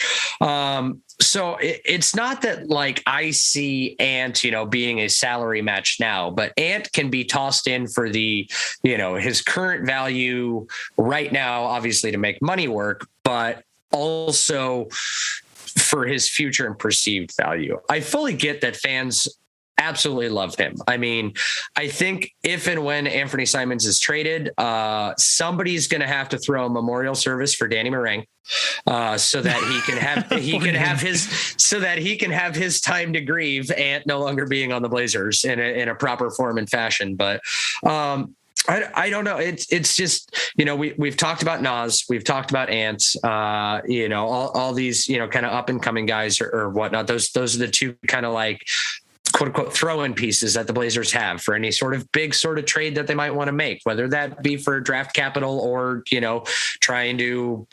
So it's not that I see Ant, being a salary match now, but Ant can be tossed in for the, his current value right now, obviously to make money work, but also for his future and perceived value. I fully get that fans absolutely love him. I mean, I think if and when Anfernee Simons is traded, somebody's going to have to throw a memorial service for Danny Meringue, so that he can have his time to grieve Ant no longer being on the Blazers in a proper form and fashion. But I don't know. It's just, we've talked about Nas, we've talked about Ant, all these, kind of up and coming guys or whatnot. Those are the two kind of quote unquote throw-in pieces that the Blazers have for any sort of big sort of trade that they might want to make, whether that be for draft capital or, trying to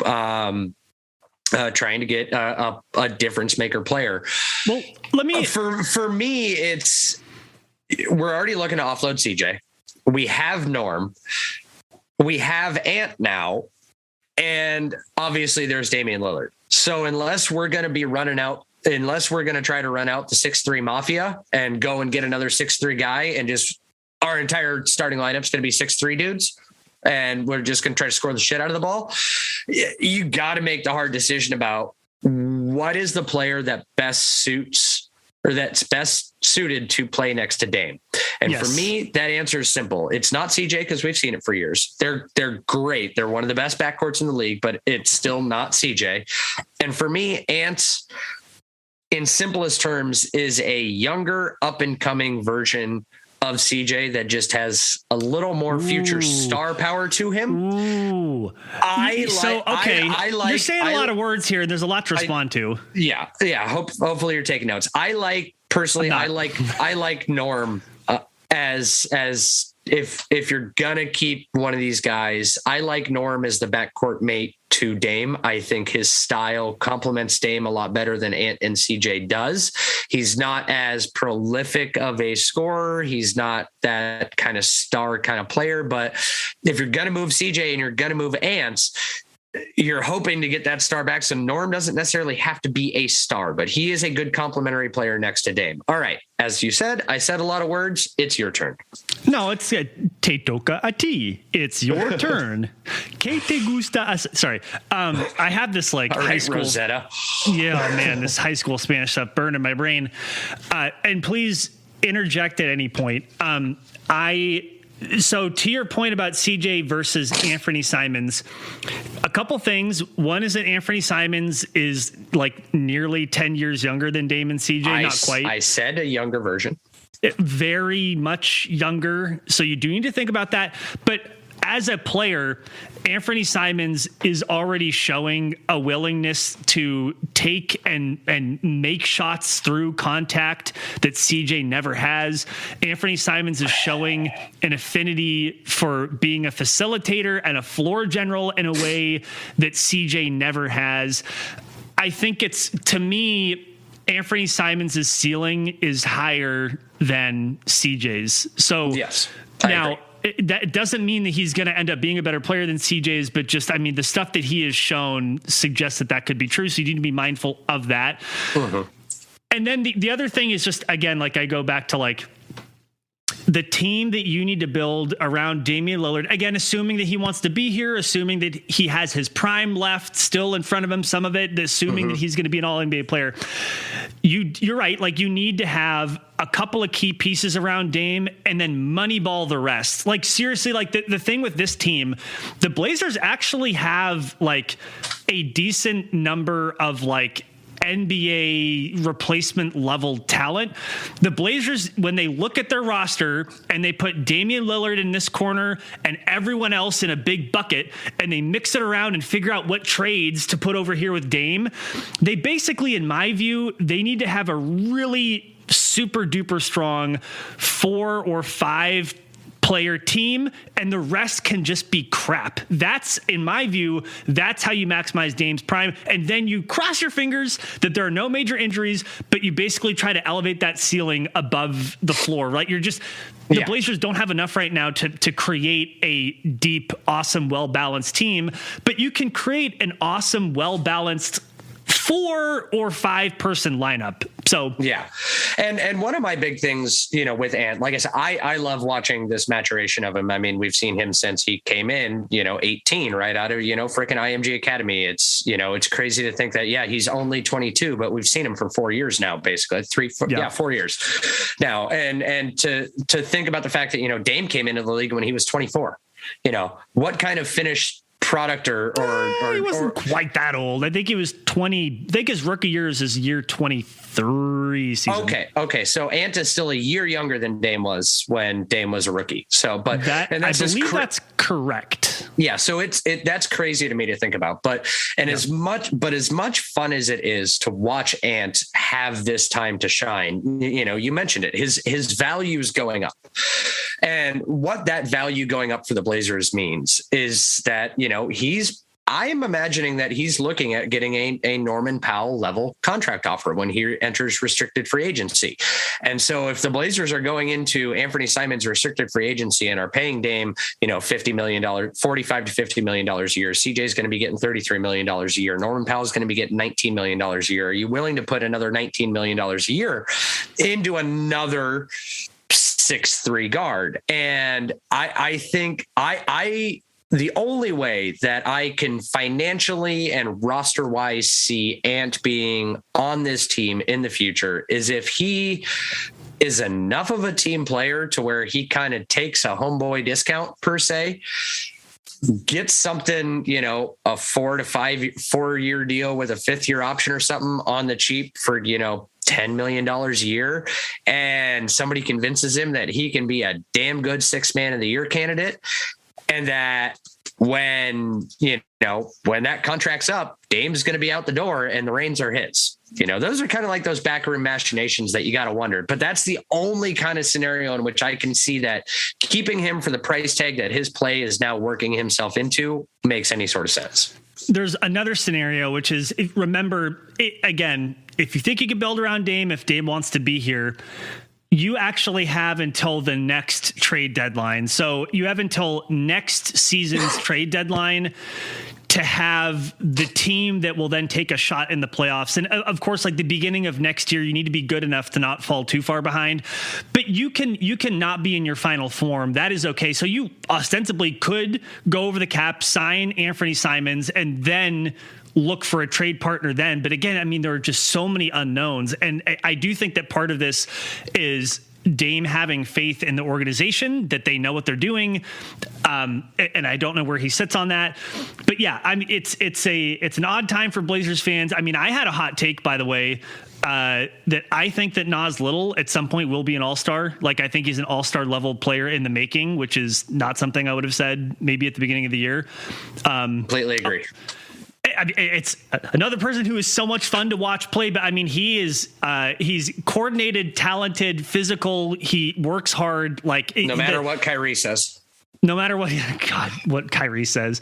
get a difference maker player. Well, let me, for me, we're already looking to offload CJ. We have Norm, we have Ant now, and obviously there's Damian Lillard. So unless we're going to try to run out the 6'3" mafia and go and get another 6'3" guy and just our entire starting lineup's going to be 6'3" dudes and we're just going to try to score the shit out of the ball, you got to make the hard decision about what is the player that best suits or that's best suited to play next to Dame. And yes, for me, that answer is simple. It's not CJ because we've seen it for years. They're great. They're one of the best backcourts in the league, but it's still not CJ. And for me, Ant's, in simplest terms, is a younger up and coming version of CJ that just has a little more future star power to him. Ooh. You're saying a lot of words here. There's a lot to respond to. Yeah. Hopefully you're taking notes. I like Norm as if you're gonna keep one of these guys, I like Norm as the backcourt mate to Dame. I think his style complements Dame a lot better than Ant and CJ does. He's not as prolific of a scorer. He's not that kind of star kind of player, but if you're going to move CJ and you're going to move Ant, you're hoping to get that star back. So Norm doesn't necessarily have to be a star, but he is a good complementary player next to Dame. All right. As you said, I said a lot of words. It's your turn. No, it's te toca a ti. It's your turn. Que te gusta? Sorry. I have this high school Rosetta. Yeah, man, this high school Spanish stuff burned in my brain. And please interject at any point. So to your point about CJ versus Anfernee Simons, a couple things. One is that Anfernee Simons is nearly 10 years younger than Dame and CJ. Not quite. I said a younger version. very much younger. So you do need to think about that. But as a player, Anfernee Simons is already showing a willingness to take and make shots through contact that CJ never has. Anfernee Simons is showing an affinity for being a facilitator and a floor general in a way that CJ never has. I think to me, Anfernee Simons' ceiling is higher than CJ's. So yes, now that doesn't mean that he's going to end up being a better player than CJ's, but just, I mean, the stuff that he has shown suggests that could be true. So you need to be mindful of that. Mm-hmm. And then the other thing is just, again, like I go back to like the team that you need to build around Damian Lillard, again, assuming that he wants to be here, assuming that he has his prime left still in front of him, some of it, assuming that he's going to be an all NBA player. You're right. Like, you need to have a couple of key pieces around Dame and then moneyball the rest. Like, seriously, like the thing with this team, the Blazers actually have like a decent number of like NBA replacement level talent. The Blazers, when they look at their roster and they put Damian Lillard in this corner and everyone else in a big bucket, and they mix it around and figure out what trades to put over here with Dame, they basically, in my view, they need to have a really super duper strong 4 or 5 player team, and the rest can just be crap. That's, in my view, that's how you maximize Dame's prime. And then you cross your fingers that there are no major injuries, but you basically try to elevate that ceiling above the floor, right? The Blazers don't have enough right now to create a deep, awesome, well-balanced team, but you can create an awesome, well-balanced 4 or 5 person lineup. So yeah. And one of my big things, with Ant, like I said, I love watching this maturation of him. I mean, we've seen him since he came in, 18, right out of, frickin' IMG Academy. It's crazy to think that, he's only 22, but we've seen him for 4 years now, basically 4 years now. And to think about the fact that, Dame came into the league when he was 24, what kind of finished product or he wasn't quite that old. I think he was 20. I think his rookie year is his year 23 season. Okay. So Ant is still a year younger than Dame was when Dame was a rookie. So, but I believe that's correct. Yeah. So that's crazy to me to think about. But as much fun as it is to watch Ant have this time to shine, you mentioned it. His value is going up, and what that value going up for the Blazers means is that I am imagining that he's looking at getting a Norman Powell level contract offer when he enters restricted free agency. And so if the Blazers are going into Anfernee Simons restricted free agency and are paying Dame, $50 million, $45 to $50 million a year, CJ is going to be getting $33 million a year. Norman Powell is going to be getting $19 million a year. Are you willing to put another $19 million a year into another 6'3" guard? And I think the only way that I can financially and roster wise see Ant being on this team in the future is if he is enough of a team player to where he kind of takes a homeboy discount per se, gets something, a 4 to 4 year deal with a 5th year option or something on the cheap for, $10 million a year, and somebody convinces him that he can be a damn good 6th man of the year candidate. And that when that contract's up, Dame's going to be out the door and the reins are his. Those are kind of like those backroom machinations that you got to wonder. But that's the only kind of scenario in which I can see that keeping him for the price tag that his play is now working himself into makes any sort of sense. There's another scenario, which is, remember, again, if you think you can build around Dame, if Dame wants to be here, you actually have until the next trade deadline. So you have until next season's trade deadline to have the team that will then take a shot in the playoffs. And of course, like the beginning of next year, you need to be good enough to not fall too far behind, but you can not be in your final form. That is okay. So you ostensibly could go over the cap, sign Anfernee Simons, and then look for a trade partner then. But again, I mean, there are just so many unknowns. And I do think that part of this is Dame having faith in the organization, that they know what they're doing. And I don't know where he sits on that, but yeah, I mean, it's an odd time for Blazers fans. I mean, I had a hot take, by the way, that I think that Nas Little at some point will be an all-star. Like, I think he's an all-star level player in the making, which is not something I would have said maybe at the beginning of the year. Completely agree. It's another person who is so much fun to watch play, but I mean, he's coordinated, talented, physical. He works hard. Like, no matter what Kyrie says. No matter what, God, what Kyrie says.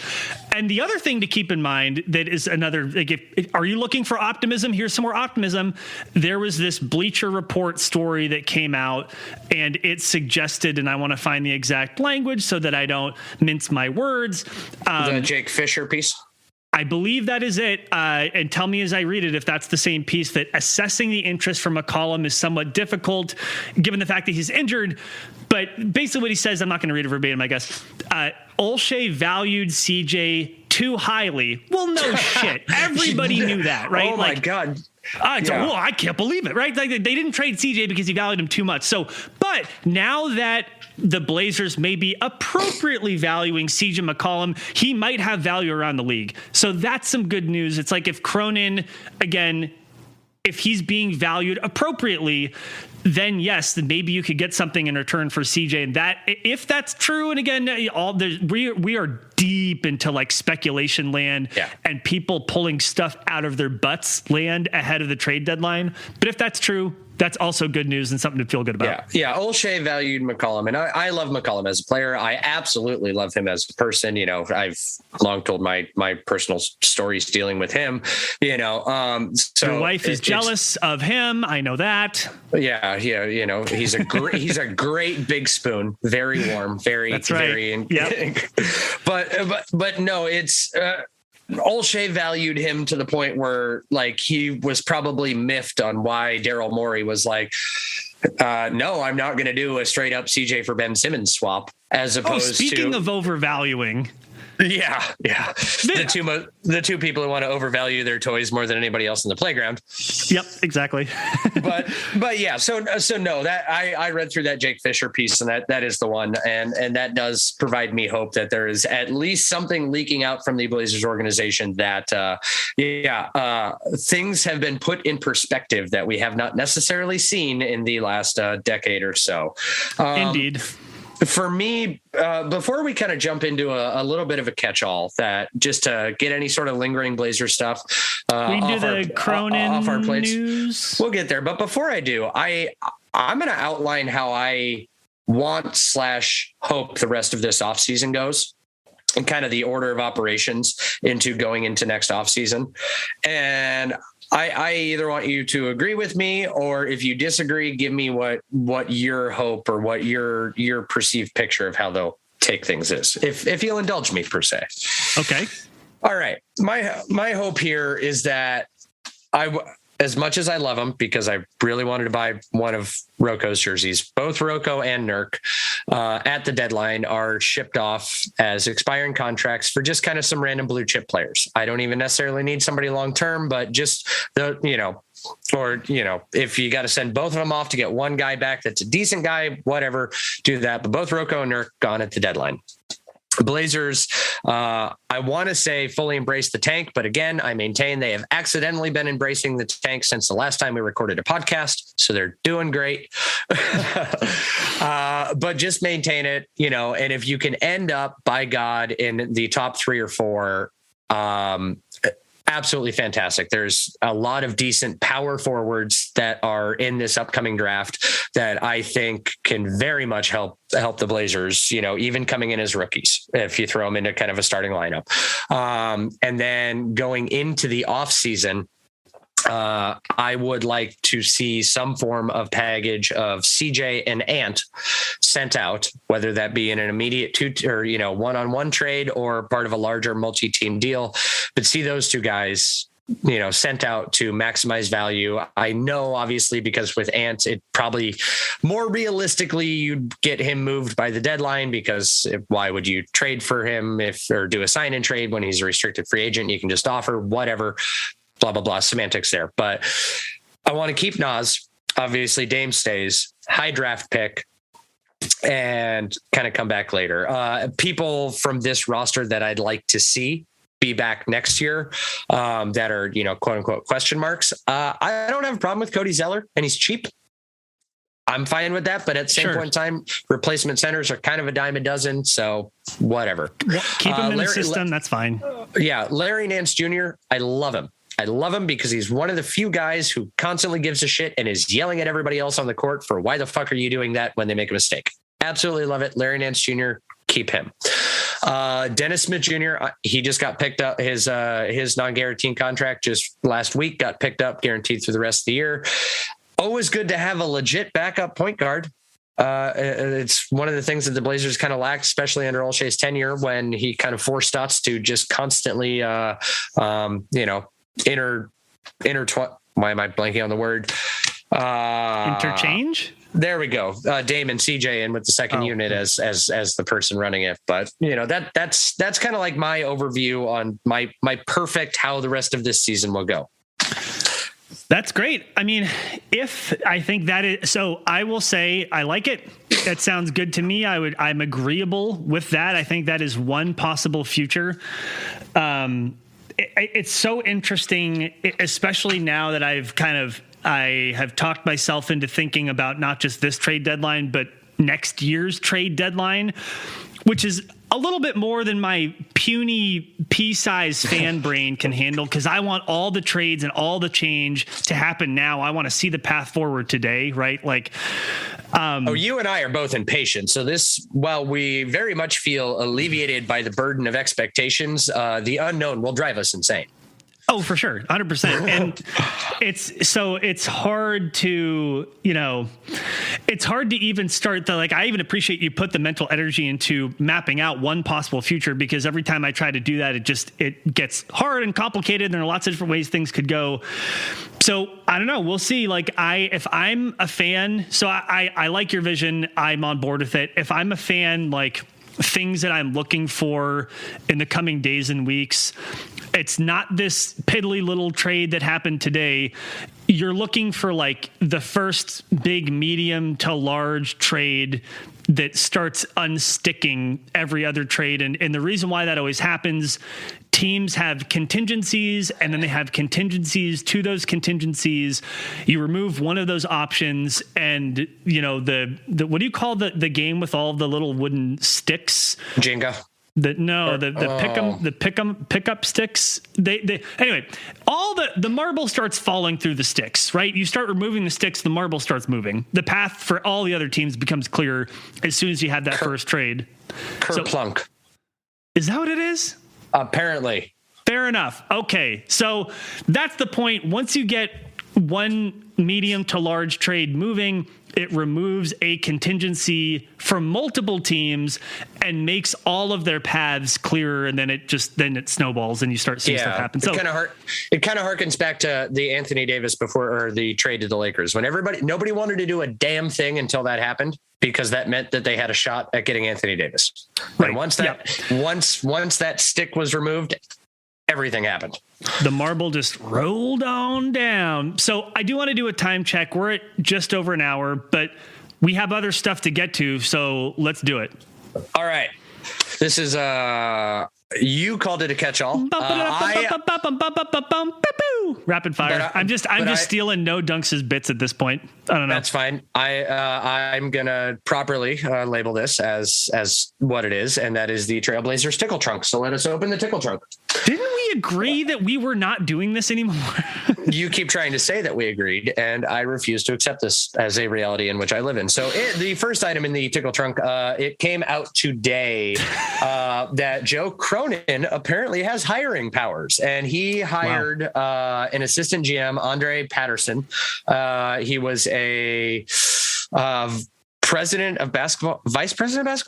And the other thing to keep in mind that is another, like, are you looking for optimism? Here's some more optimism. There was this Bleacher Report story that came out, and it suggested, and I want to find the exact language so that I don't mince my words. The Jake Fisher piece? I believe that is it. And tell me as I read it if that's the same piece, that assessing the interest from McCollum is somewhat difficult given the fact that he's injured. But basically what he says, I'm not going to read it verbatim, I guess. Olshey valued CJ too highly. Well, no shit. Everybody knew that, right? Oh, my God. I can't believe it, right? Like, they didn't trade CJ because he valued him too much. So, but now that the Blazers may be appropriately valuing CJ McCollum, he might have value around the league. So that's some good news. It's like if Cronin, again, if he's being valued appropriately, then yes, then maybe you could get something in return for CJ. And that, if that's true, and again, we are deep into like speculation land and people pulling stuff out of their butts land ahead of the trade deadline. But if that's true, that's also good news and something to feel good about. Yeah. Olshey valued McCollum, and I love McCollum as a player. I absolutely love him as a person. You know, I've long told my personal stories dealing with him. You know, so your wife is jealous of him. I know that. Yeah. You know, he's a great big spoon. Very warm. Very. That's right. Very. Yep. But no, it's. Olshey valued him to the point where, like, he was probably miffed on why Daryl Morey was like, no, I'm not going to do a straight up CJ for Ben Simmons swap, as opposed to. Speaking of overvaluing. Yeah. The two people who want to overvalue their toys more than anybody else in the playground. Yep, exactly. but yeah, so no, that I read through that Jake Fisher piece, and that is the one, and that does provide me hope that there is at least something leaking out from the Blazers organization that things have been put in perspective that we have not necessarily seen in the last decade or so. Indeed. For me, before we kind of jump into a little bit of a catch-all, that just to get any sort of lingering Blazer stuff we do the Cronin off our plates, news. We'll get there. But before I do, I'm going to outline how I want / hope the rest of this offseason goes, and kind of the order of operations into going into next offseason. And I either want you to agree with me, or if you disagree, give me what your hope or what your perceived picture of how they'll take things is, if you'll indulge me per se. Okay. All right. My hope here is that as much as I love him, because I really wanted to buy one of Rocco's jerseys, both Rocco and Nurk at the deadline are shipped off as expiring contracts for just kind of some random blue chip players. I don't even necessarily need somebody long term, but just if you got to send both of them off to get one guy back that's a decent guy, whatever, do that. But both Rocco and Nurk gone at the deadline. Blazers, I want to say fully embrace the tank, but again, I maintain they have accidentally been embracing the tank since the last time we recorded a podcast. So they're doing great, but just maintain it, and if you can end up, by God, in the top 3 or 4, absolutely fantastic. There's a lot of decent power forwards that are in this upcoming draft that I think can very much help the Blazers, even coming in as rookies, if you throw them into kind of a starting lineup. And then going into the off season, I would like to see some form of package of CJ and Ant sent out, whether that be in an immediate one-on-one trade or part of a larger multi-team deal, but see those two guys, sent out to maximize value. I know, obviously, because with Ant, it probably more realistically, you'd get him moved by the deadline, because why would you trade for him or do a sign and trade when he's a restricted free agent? You can just offer whatever. Blah, blah, blah, semantics there. But I want to keep Nas. Obviously, Dame stays. High draft pick. And kind of come back later. People from this roster that I'd like to see be back next year that are, quote unquote question marks. I don't have a problem with Cody Zeller, and he's cheap. I'm fine with that. But at the same point in time, replacement centers are kind of a dime a dozen. So whatever. Keep him in the system. That's fine. Yeah. Larry Nance Jr., I love him. I love him because he's one of the few guys who constantly gives a shit and is yelling at everybody else on the court for why the fuck are you doing that when they make a mistake. Absolutely love it. Larry Nance Jr., keep him. Dennis Smith Jr., he just got picked up. His non-guaranteed contract just last week got picked up, guaranteed through the rest of the year. Always good to have a legit backup point guard. It's one of the things that the Blazers kind of lacked, especially under Olshe's tenure, when he kind of forced Stotts to just constantly, why am I blanking on the word? Interchange? There we go. Dame and CJ in with the second unit as the person running it. But that's kind of like my overview on my perfect how the rest of this season will go. That's great. I mean, I will say I like it. That sounds good to me. I'm agreeable with that. I think that is one possible future. It's so interesting, especially now that I have talked myself into thinking about not just this trade deadline, but next year's trade deadline, which is a little bit more than my puny pea-sized fan brain can handle, because I want all the trades and all the change to happen now. I want to see the path forward today, right? Like, you and I are both impatient. So while we very much feel alleviated by the burden of expectations, the unknown will drive us insane. Oh, for sure. 100%. And it's hard to, it's hard to even start I even appreciate you put the mental energy into mapping out one possible future, because every time I try to do that, it gets hard and complicated. And there are lots of different ways things could go. So I don't know. We'll see. If I'm a fan, so I like your vision. I'm on board with it. If I'm a fan, things that I'm looking for in the coming days and weeks, it's not this piddly little trade that happened today. You're looking for the first big medium to large trade that starts unsticking every other trade. And the reason why that always happens, teams have contingencies, and then they have contingencies to those contingencies. You remove one of those options, and the what do you call the game with all the little wooden sticks? Jenga. Pickup sticks. Anyway, all the marble starts falling through the sticks, right? You start removing the sticks, the marble starts moving. The path for all the other teams becomes clear as soon as you have that first trade. Kerplunk. Is that what it is? Apparently. Fair enough. Okay. So that's the point. Once you get one medium to large trade moving, it removes a contingency from multiple teams and makes all of their paths clearer, and then it snowballs and you start seeing stuff happen. So it kind of harkens back to the Anfernee Davis or the trade to the Lakers, when nobody wanted to do a damn thing until that happened, because that meant that they had a shot at getting Anfernee Davis. Right. And once that stick was removed, everything happened. The marble just rolled on down. So I do want to do a time check. We're at just over an hour, but we have other stuff to get to, so let's do it. All right. This is you called it a catch-all. Rapid fire. I'm just stealing No Dunks' bits at this point. I don't know. That's fine. I'm gonna properly label this as what it is, and that is the Trailblazers tickle trunk. So let us open the tickle trunk. Didn't we agree that we were not doing this anymore? You keep trying to say that we agreed, and I refuse to accept this as a reality in which I live in. So the first item in the tickle trunk, it came out today that Joe Cronin apparently has hiring powers, and he hired an assistant GM, Andre Patterson. He was a vice president of basketball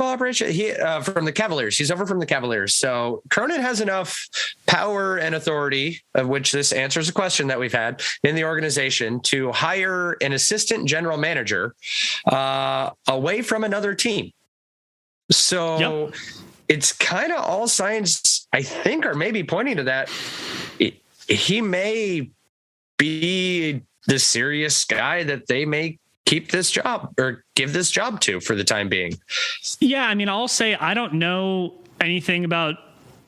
operation. He from the Cavaliers. He's over from the Cavaliers. So Cronin has enough power and authority, of which this answers a question that we've had in the organization, to hire an assistant general manager away from another team. So it's kind of all signs, I think, are maybe pointing to that. He may be the serious guy that they may keep this job or give this job to for the time being. Yeah. I mean, I'll say I don't know anything about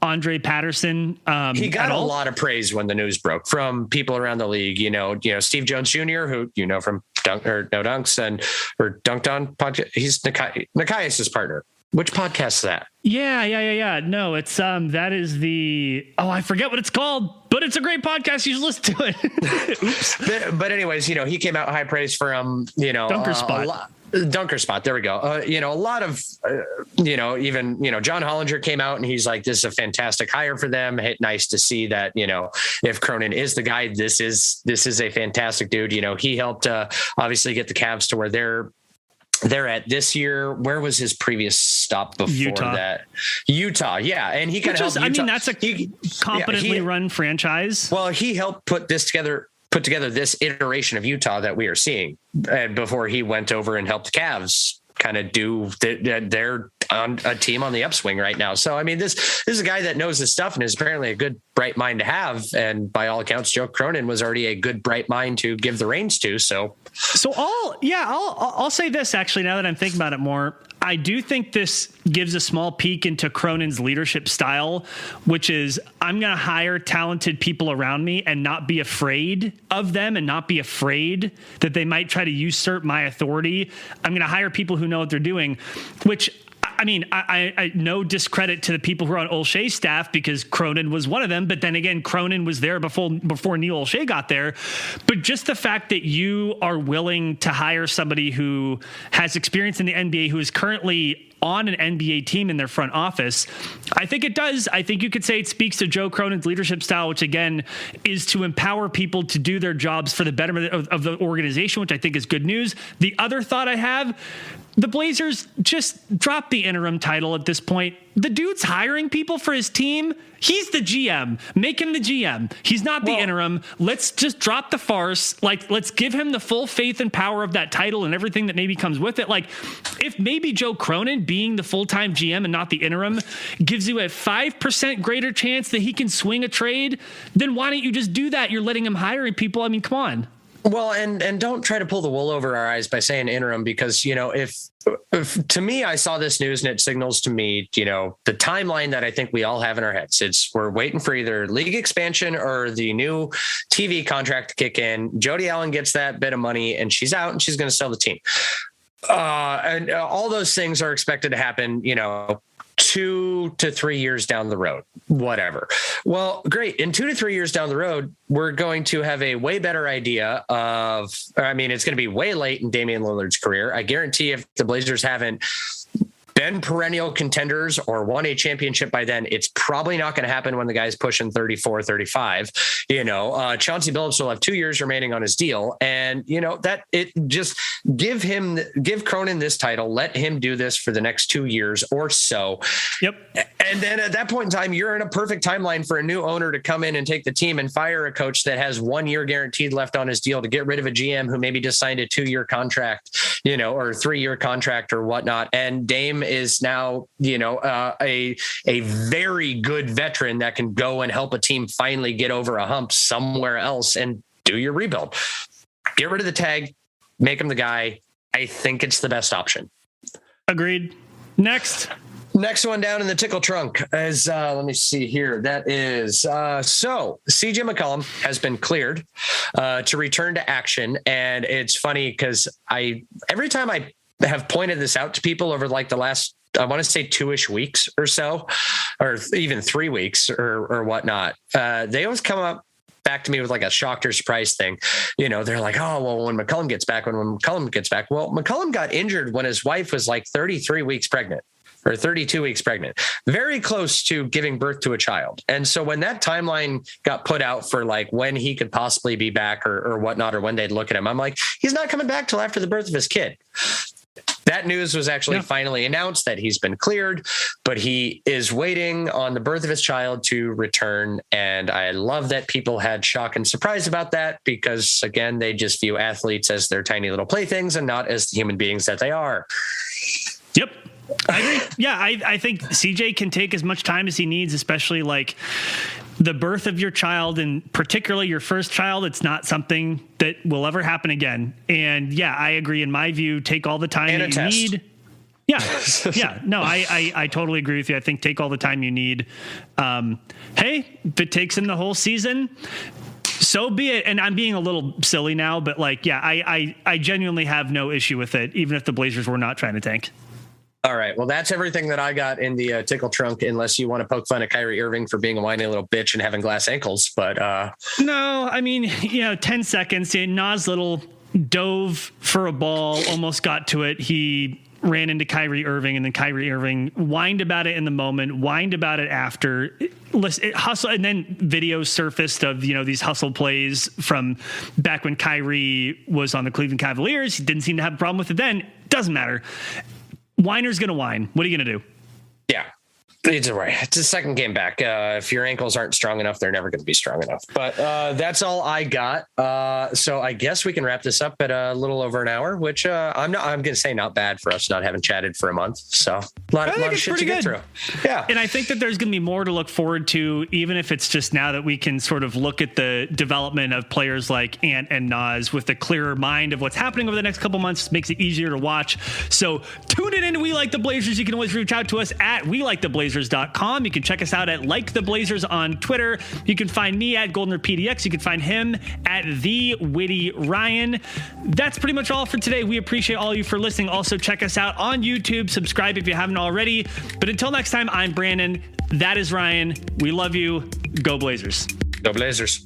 Andre Patterson. He got a lot of praise when the news broke from people around the league. Steve Jones Jr., who from No Dunks or Dunked On podcast. He's Nikias' partner. Which podcast is that? Yeah. No, it's that is I forget what it's called, but it's a great podcast. You should listen to it. Oops. But anyways, he came out high praise from Dunker Spot. Dunker Spot. There we go. A lot of, even, John Hollinger came out and he's like, this is a fantastic hire for them. Nice to see that, if Cronin is the guy, this is a fantastic dude. He helped obviously get the Cavs to where they're at this year. Where was his previous stop before that? Utah. Yeah. And he kind of helped. I mean, that's a competently run franchise. Well, he helped put together this iteration of Utah that we are seeing before he went over and helped the Cavs kind of do they're on a team on the upswing right now. So, I mean, this is a guy that knows his stuff and is apparently a good, bright mind to have. And by all accounts, Joe Cronin was already a good, bright mind to give the reins to. So I'll say this actually, now that I'm thinking about it more, I do think this gives a small peek into Cronin's leadership style, which is I'm going to hire talented people around me and not be afraid of them and not be afraid that they might try to usurp my authority. I'm going to hire people who know what they're doing, which I mean, I no discredit to the people who are on Olshea's staff because Cronin was one of them. But then again, Cronin was there before Neil Olshea got there. But just the fact that you are willing to hire somebody who has experience in the NBA, who is currently on an NBA team in their front office, I think it does. I think you could say it speaks to Joe Cronin's leadership style, which again is to empower people to do their jobs for the betterment of the organization, which I think is good news. The other thought I have, the Blazers just dropped the interim title at this point. The dude's hiring people for his team. He's the GM. Make him the GM. He's not the interim. Let's just drop the farce. Like, let's give him the full faith and power of that title and everything that maybe comes with it. Like, if maybe Joe Cronin being the full-time GM and not the interim gives you a 5% greater chance that he can swing a trade, then why don't you just do that? You're letting him hiring people. I mean, come on. Well, and don't try to pull the wool over our eyes by saying interim, because, if to me, I saw this news and it signals to me, the timeline that I think we all have in our heads. We're waiting for either league expansion or the new TV contract to kick in. Jody Allen gets that bit of money and she's out and she's going to sell the team. And all those things are expected to happen, 2 to 3 years down the road, whatever. Well, great. In 2 to 3 years down the road, we're going to have a way better idea it's going to be way late in Damian Lillard's career. I guarantee if the Blazers haven't been perennial contenders or won a championship by then, it's probably not going to happen when the guy's pushing 34, 35. Chauncey Billups will have 2 years remaining on his deal. And, that it just give Cronin this title, let him do this for the next 2 years or so. Yep. And then at that point in time, you're in a perfect timeline for a new owner to come in and take the team and fire a coach that has 1 year guaranteed left on his deal, to get rid of a GM who maybe just signed a 2-year contract, or 3-year contract or whatnot. And Dame is now, a very good veteran that can go and help a team finally get over a hump somewhere else and do your rebuild. Get rid of the tag, make him the guy. I think it's the best option. Agreed. Next one down in the tickle trunk is, let me see here. That is, so CJ McCollum has been cleared to return to action. And it's funny because every time I have pointed this out to people over like the last, I want to say 2-ish weeks or so, or even 3 weeks or whatnot, they always come up back to me with like a shocked or surprise thing. They're like, oh, well, when McCollum gets back. Well, McCollum got injured when his wife was like 33 weeks pregnant. Or 32 weeks pregnant, very close to giving birth to a child. And so when that timeline got put out for like when he could possibly be back or whatnot, or when they'd look at him, I'm like, he's not coming back till after the birth of his kid. That news was actually finally announced that he's been cleared, but he is waiting on the birth of his child to return. And I love that people had shock and surprise about that, because again, they just view athletes as their tiny little playthings and not as the human beings that they are. Yep. I agree. Yeah, I think CJ can take as much time as he needs, especially like the birth of your child, and particularly your first child. It's not something that will ever happen again. And yeah, I agree. In my view, take all the time that you need. Yeah. Yeah. No, I totally agree with you. I think take all the time you need. Hey, if it takes him the whole season, so be it. And I'm being a little silly now, but like, yeah, I genuinely have no issue with it, even if the Blazers were not trying to tank. All right. Well, that's everything that I got in the tickle trunk, unless you want to poke fun at Kyrie Irving for being a whiny little bitch and having glass ankles. But no, I mean, 10 seconds. Nas Little dove for a ball, almost got to it. He ran into Kyrie Irving, and then Kyrie Irving whined about it in the moment, whined about it after. Hustle, and then videos surfaced of these hustle plays from back when Kyrie was on the Cleveland Cavaliers. He didn't seem to have a problem with it then. Doesn't matter. Whiner's gonna whine. What are you gonna do? Yeah. Either way, it's a second game back. If your ankles aren't strong enough, they're never going to be strong enough. But that's all I got. So I guess we can wrap this up at a little over an hour, which I'm going to say not bad for us not having chatted for a month. So a lot of shit to get through. Yeah. And I think that there's going to be more to look forward to, even if it's just now that we can sort of look at the development of players like Ant and Nas with a clearer mind of what's happening over the next couple months. Makes it easier to watch. So tune it in. We Like the Blazers. You can always reach out to us at WeLikeTheBlazers.com. You can check us out at Like the Blazers on Twitter. You can find me at GoldenerPDX. You can find him at The Witty Ryan. That's pretty much all for today. We appreciate all of you for listening. Also, check us out on YouTube. Subscribe if you haven't already. But until next time, I'm Brandon. That is Ryan. We love you. Go Blazers. Go Blazers.